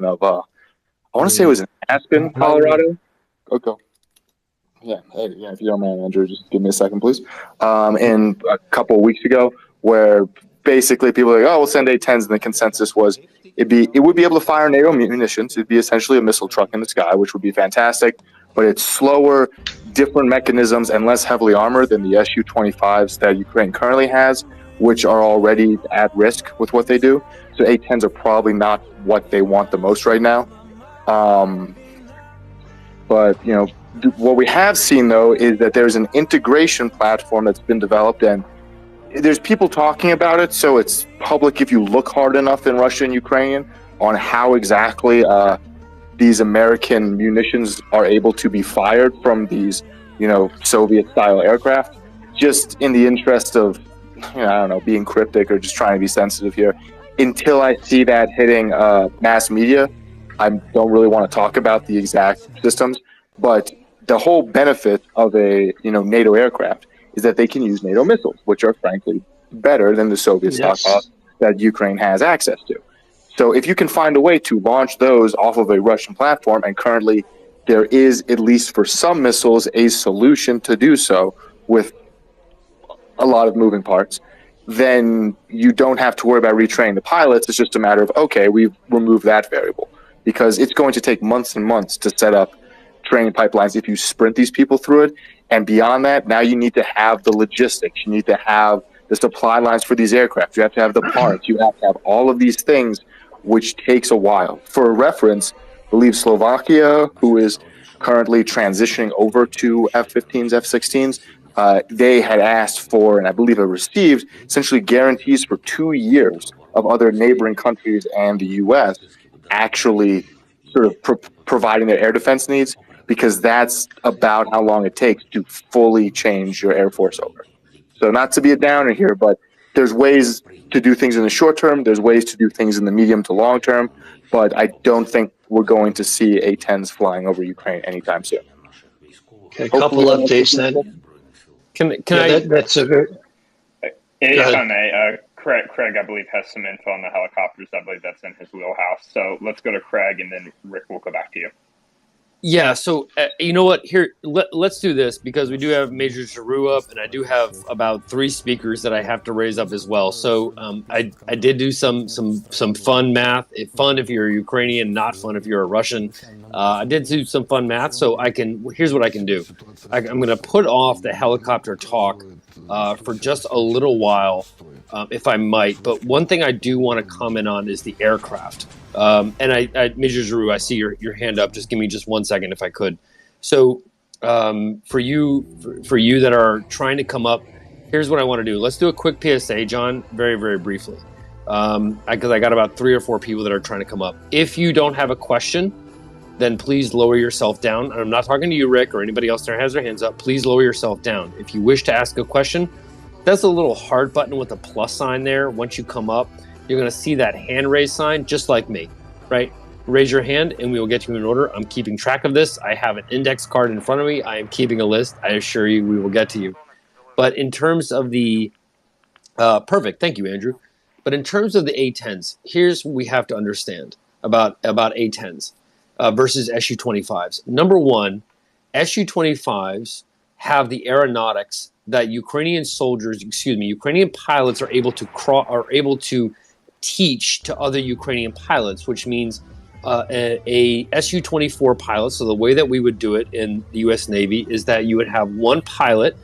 want to say it was in Aspen, Colorado. Okay. Yeah, if you don't mind, Andrew, just give me a second, please. And a couple of weeks ago, where basically people were like, oh, we'll send A-10s, and the consensus was it would be able to fire NATO munitions. It'd be essentially a missile truck in the sky, which would be fantastic. But it's slower, different mechanisms, and less heavily armored than the Su-25s that Ukraine currently has, which are already at risk with what they do. So A-10s are probably not what they want the most right now. But what we have seen, though, is that there's an integration platform that's been developed, and there's people talking about it, so it's public if you look hard enough in Russian and Ukrainian on how exactly these American munitions are able to be fired from these, Soviet-style aircraft. Just in the interest of, being cryptic or just trying to be sensitive here, until I see that hitting mass media, I don't really want to talk about the exact systems. But the whole benefit of a NATO aircraft is that they can use NATO missiles, which are frankly better than the Soviet stockpile that Ukraine has access to. So if you can find a way to launch those off of a Russian platform, and currently there is, at least for some missiles, a solution to do so with a lot of moving parts, then you don't have to worry about retraining the pilots. It's just a matter of, okay, we've removed that variable, because it's going to take months and months to set up training pipelines if you sprint these people through it. And beyond that, now you need to have the logistics. You need to have the supply lines for these aircraft. You have to have the parts. You have to have all of these things, which takes a while. For reference, I believe Slovakia, who is currently transitioning over to F-15s, F-16s, they had asked for, and I believe it received, essentially guarantees for 2 years of other neighboring countries and the U.S. actually sort of providing their air defense needs, because that's about how long it takes to fully change your Air Force over. So not to be a downer here, but there's ways to do things in the short term. There's ways to do things in the medium to long term, but I don't think we're going to see A-10s flying over Ukraine anytime soon. Okay, a couple updates then. That's a very... If I may, Craig, I believe, has some info on the helicopters. I believe that's in his wheelhouse. So let's go to Craig, and then Rick will go back to you. Yeah, so you know what? Here, let's do this, because we do have Major Giroux up, and I do have about 3 speakers that I have to raise up as well. So I did do some fun math. Fun if you're a Ukrainian, not fun if you're a Russian. I did do some fun math, so here's what I can do. I'm going to put off the helicopter talk for just a little while, if I might. But one thing I do want to comment on is the aircraft. And Major Giroux, I see your hand up. Just give me just 1 second, if I could. So, for you that are trying to come up here's what I want to do. Let's do a quick PSA, John, very, very briefly. Because I got about 3 or 4 people that are trying to come up. If you don't have a question, then please lower yourself down. I'm not talking to you, Rick, or anybody else that has their hands up. Please lower yourself down. If you wish to ask a question, that's a little heart button with a plus sign there. Once you come up, you're going to see that hand raise sign, just like me, right? Raise your hand and we will get you in order. I'm keeping track of this. I have an index card in front of me. I am keeping a list. I assure you we will get to you. But in terms of the... perfect. Thank you, Andrew. But in terms of the A10s, here's what we have to understand about A10s versus Su-25s. Number one, Su-25s have the aeronautics that Ukrainian pilots are able to teach to other Ukrainian pilots, which means a Su-24 pilot. So the way that we would do it in the U.S. Navy is that you would have one pilot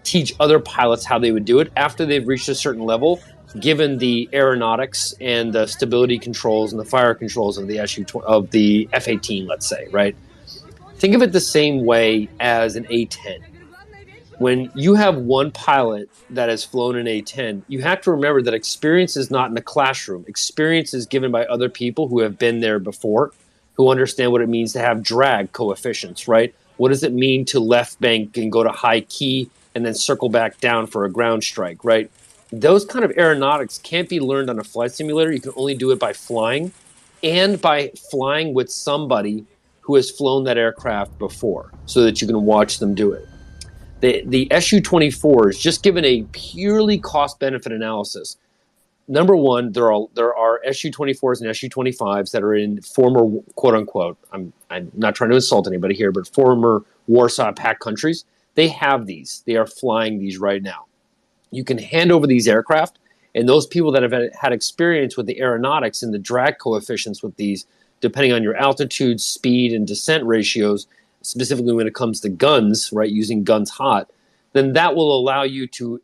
teach other pilots how they would do it after they've reached a certain level, given the aeronautics and the stability controls and the fire controls of the F-18, let's say, right? Think of it the same way as an A-10. When you have one pilot that has flown an A-10, you have to remember that experience is not in the classroom. Experience is given by other people who have been there before, who understand what it means to have drag coefficients, right? What does it mean to left bank and go to high key and then circle back down for a ground strike, right? Those kind of aeronautics can't be learned on a flight simulator. You can only do it by flying and by flying with somebody who has flown that aircraft before so that you can watch them do it. The Su-24s, just given a purely cost-benefit analysis, number one, there are Su-24s and Su-25s that are in former, quote-unquote, I'm not trying to insult anybody here, but former Warsaw Pact countries. They have these. They are flying these right now. You can hand over these aircraft, and those people that have had experience with the aeronautics and the drag coefficients with these, depending on your altitude, speed, and descent ratios, specifically when it comes to guns, right, using guns hot, then that will allow you to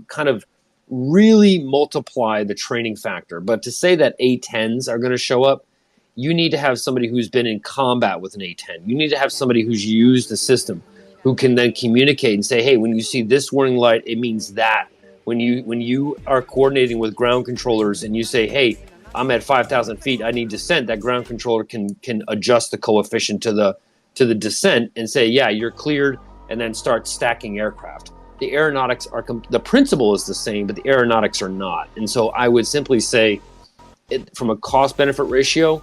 kind of really multiply the training factor. But to say that A-10s are going to show up, you need to have somebody who's been in combat with an A-10. You need to have somebody who's used the system, who can then communicate and say, hey, when you see this warning light, it means that. When you are coordinating with ground controllers and you say, hey, I'm at 5,000 feet, I need descent, that ground controller can adjust the coefficient to the descent and say, yeah, you're cleared, and then start stacking aircraft. The aeronautics are, the principle is the same, but the aeronautics are not. And so I would simply say, from a cost-benefit ratio,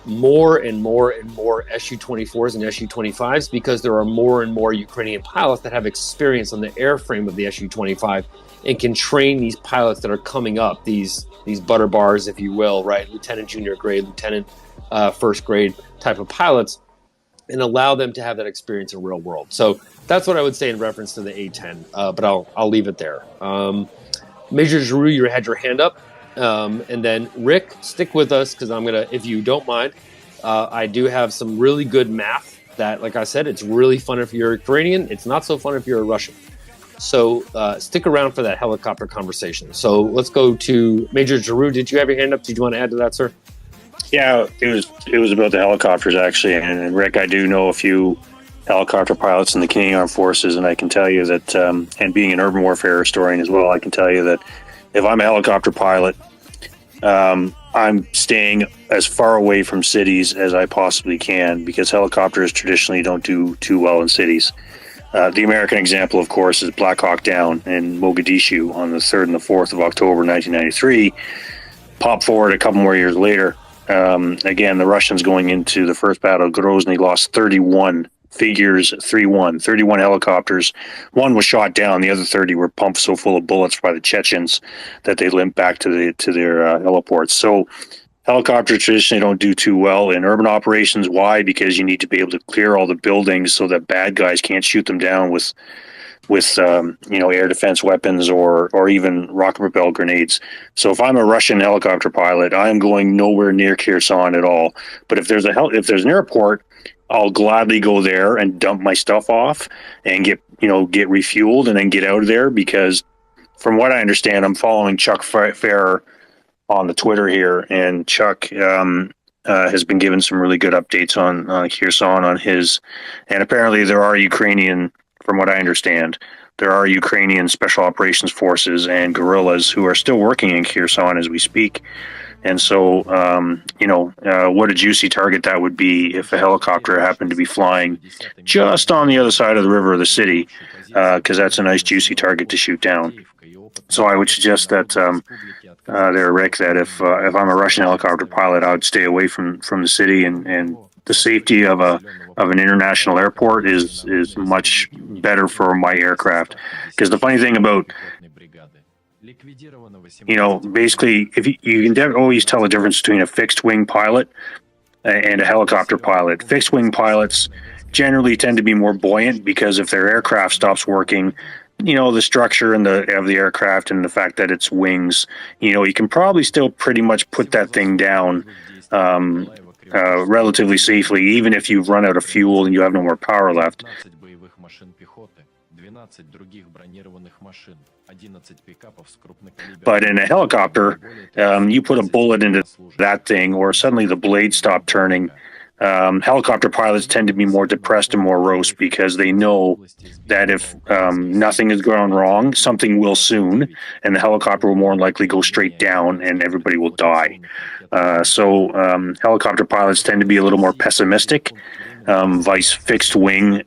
more and more and more Su-24s and Su-25s, because there are more and more Ukrainian pilots that have experience on the airframe of the Su-25 and can train these pilots that are coming up, these butter bars, if you will, right? Lieutenant junior grade, lieutenant first grade type of pilots, and allow them to have that experience in real world. So that's what I would say in reference to the A-10, but I'll leave it there. Major Giroux, you had your hand up. And then Rick, stick with us, because I'm going to, if you don't mind, I do have some really good math that, like I said, it's really fun if you're Ukrainian. It's not so fun if you're a Russian. So stick around for that helicopter conversation. So let's go to Major Giroux. Did you have your hand up? Did you want to add to that, sir? Yeah, it was about the helicopters, actually. And Rick, I do know a few helicopter pilots in the Canadian Armed Forces, and I can tell you that, and being an urban warfare historian as well, I can tell you that if I'm a helicopter pilot, I'm staying as far away from cities as I possibly can, because helicopters traditionally don't do too well in cities. The American example, of course, is Black Hawk Down in Mogadishu on the 3rd and the 4th of October 1993. Pop forward a couple more years later. Again, the Russians going into the first battle of Grozny lost 31 figures, 31 helicopters. One was shot down. The other 30 were pumped so full of bullets by the Chechens that they limped back to their heliports. So helicopters traditionally don't do too well in urban operations. Why? Because you need to be able to clear all the buildings so that bad guys can't shoot them down with air defense weapons or even rocket propelled grenades. So if I'm a Russian helicopter pilot, I am going nowhere near Kherson at all. But if there's an airport, I'll gladly go there and dump my stuff off and get refueled and then get out of there, because from what I understand, I'm following Chuck Farrer on the Twitter here, and Chuck has been given some really good updates on Kherson on his, and apparently there are Ukrainian, from what I understand, there are Ukrainian special operations forces and guerrillas who are still working in Kherson as we speak. And so, what a juicy target that would be if a helicopter happened to be flying just on the other side of the river of the city, because that's a nice juicy target to shoot down. So I would suggest that there, Rick, that if I'm a Russian helicopter pilot, I would stay away from the city, and the safety of an international airport is much better for my aircraft. Because the funny thing about, basically, if you can always tell the difference between a fixed wing pilot and a helicopter pilot. Fixed wing pilots generally tend to be more buoyant because if their aircraft stops working, the structure of the aircraft and the fact that it's wings, you can probably still pretty much put that thing down relatively safely, even if you've run out of fuel and you have no more power left. But in a helicopter, you put a bullet into that thing, or suddenly the blades stop turning. Helicopter pilots tend to be more depressed and more morose because they know that if nothing has gone wrong, something will soon, and the helicopter will more likely go straight down and everybody will die. So helicopter pilots tend to be a little more pessimistic, vice fixed wing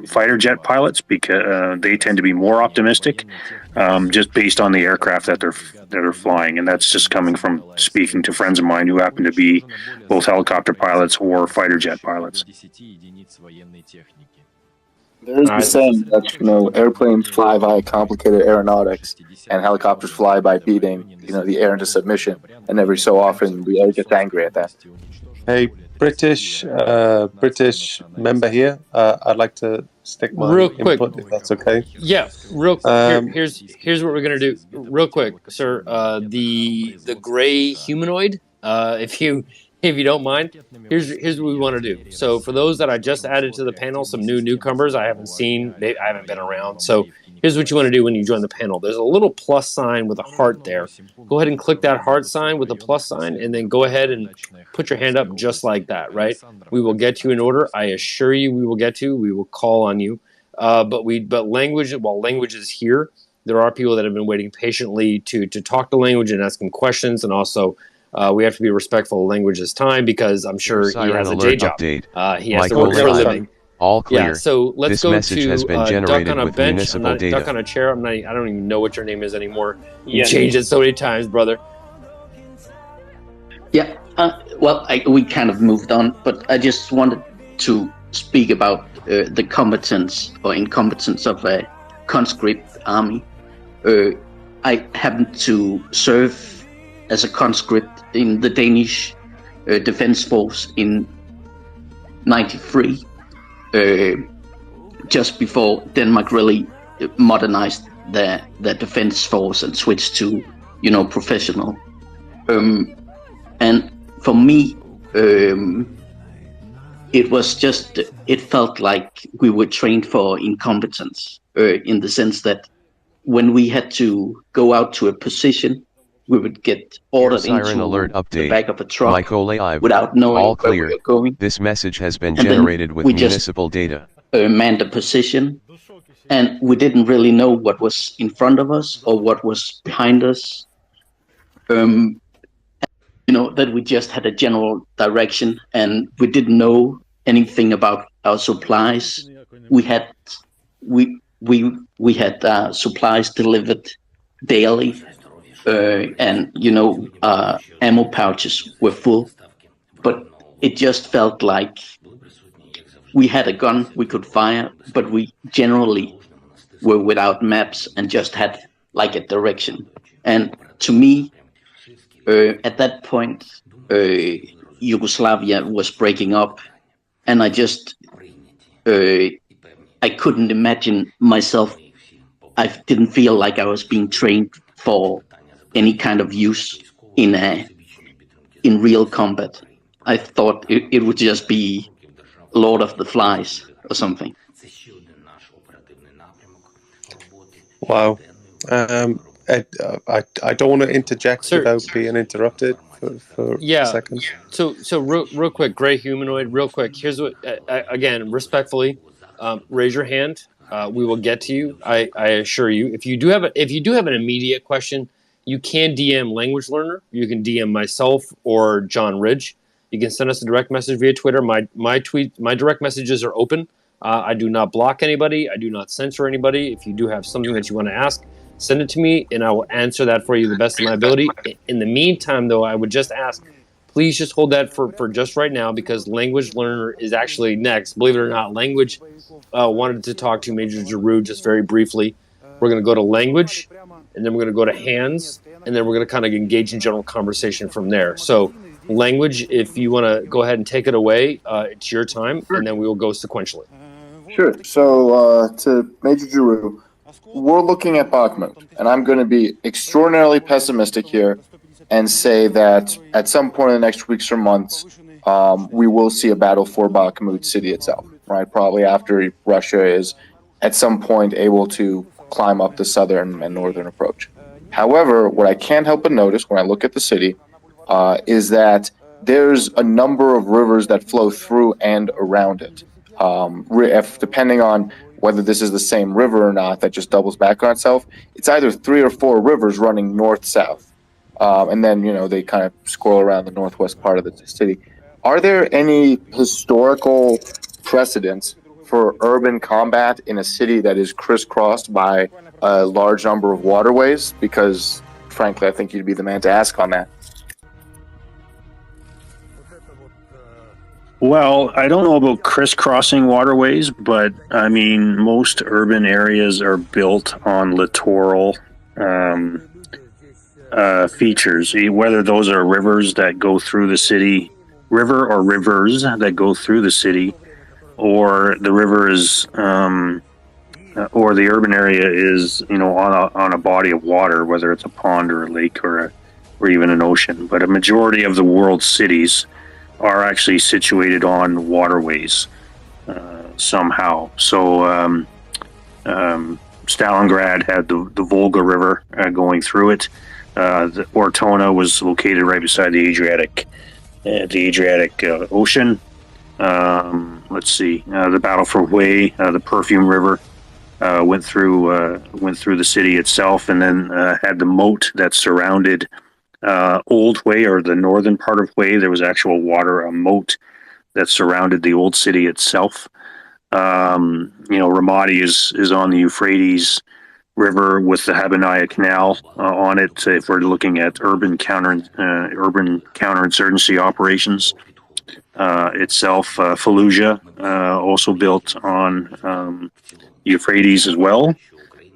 fighter jet pilots, because they tend to be more optimistic, just based on the aircraft that they're flying. And that's just coming from speaking to friends of mine who happen to be both helicopter pilots or fighter jet pilots. There's the saying that airplanes fly by complicated aeronautics, and helicopters fly by beating the air into submission. And every so often, the air gets angry at that. Hey, British member here. I'd like to stick my real quick, input, if that's okay. Yeah, here's what we're gonna do, real quick, sir. The gray humanoid. If you don't mind, here's what we want to do. So for those that I just added to the panel, some newcomers I haven't seen, I haven't been around. So here's what you want to do when you join the panel. There's a little plus sign with a heart there. Go ahead and click that heart sign with the plus sign, and then go ahead and put your hand up just like that, right? We will get you in order. I assure you we will get you. We will call on you. But language, while language is here, there are people that have been waiting patiently to talk to language and ask him questions, and also we have to be respectful of language's time, because I'm sure he has a day job. He has to work for a living. All clear. Yeah, so let's this go message to has been generated duck on a with bench. municipal data. Duck on a chair. I don't even know what your name is anymore. You Yeah. changed it so many times, brother. Yeah, we kind of moved on, but I just wanted to speak about the competence or incompetence of a conscript army. I happened to serve as a conscript in the Danish Defense Force in '93, just before Denmark really modernized their defense force and switched to, professional. And for me, it felt like we were trained for incompetence, in the sense that when we had to go out to a position, we would get ordered Siren into alert the update. back of a truck Mykolaiv. without knowing All where we clear. were going. This message has been And then generated with we just, municipal data. Manned a position, and we didn't really know what was in front of us or what was behind us. That we just had a general direction, and we didn't know anything about our supplies. We had supplies delivered daily, and ammo pouches were full, but it just felt like we had a gun we could fire, but we generally were without maps and just had like a direction. And to me, at that point, Yugoslavia was breaking up, and I couldn't imagine myself. I didn't feel like I was being trained for any kind of use in real combat. I thought it would just be Lord of the Flies or something. Wow. I don't want to interject without being interrupted for a second. So real quick, gray humanoid, real quick. Here's what, again, respectfully, raise your hand. We will get to you. I assure you. If you do have an immediate question, you can DM Language Learner. You can DM myself or John Ridge. You can send us a direct message via Twitter. My direct messages are open. I do not block anybody. I do not censor anybody. If you do have something that you want to ask, send it to me, and I will answer that for you the best of my ability. In the meantime, though, I would just ask, please just hold that for just right now, because Language Learner is actually next. Believe it or not, Language wanted to talk to Major Giroux just very briefly. We're going to go to Language, and then we're going to go to Hands, and then we're going to kind of engage in general conversation from there. So, Language, if you want to go ahead and take it away, it's your time, and then we will go sequentially. Sure. So, to Major Giroux, we're looking at Bakhmut, and I'm going to be extraordinarily pessimistic here and say that at some point in the next weeks or months, we will see a battle for Bakhmut city itself, right? Probably after Russia is at some point able to climb up the southern and northern approach. However, what I can't help but notice when I look at the city is that there's a number of rivers that flow through and around it. Depending on whether this is the same river or not that just doubles back on itself, it's either 3 or 4 rivers running north-south. And then, they kind of scroll around the northwest part of the city. Are there any historical precedents for urban combat in a city that is crisscrossed by a large number of waterways? Because, frankly, I think you'd be the man to ask on that. Well, I don't know about crisscrossing waterways, but I mean, most urban areas are built on littoral features, whether those are rivers that go through the city, rivers that go through the city, or the river is, or the urban area is, on a body of water, whether it's a pond or a lake or even an ocean. But a majority of the world's cities are actually situated on waterways somehow. So Stalingrad had the Volga River going through it. The Ortona was located right beside the Adriatic Ocean. Let's see, the Battle for Hue, the Perfume River, went through the city itself, and then had the moat that surrounded Old Hue, or the northern part of Hue. There was actual water, a moat that surrounded the old city itself. Ramadi is on the Euphrates River with the Habanaya Canal on it. If we're looking at urban counterinsurgency operations itself, Fallujah also built on Euphrates as well.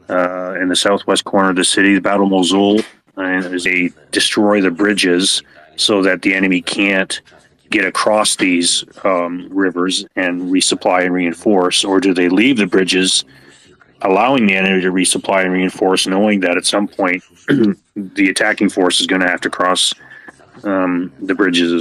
In the southwest corner of the city, the Battle of Mosul is they destroy the bridges so that the enemy can't get across these rivers and resupply and reinforce, or do they leave the bridges, allowing the enemy to resupply and reinforce, knowing that at some point the attacking force is going to have to cross the bridges as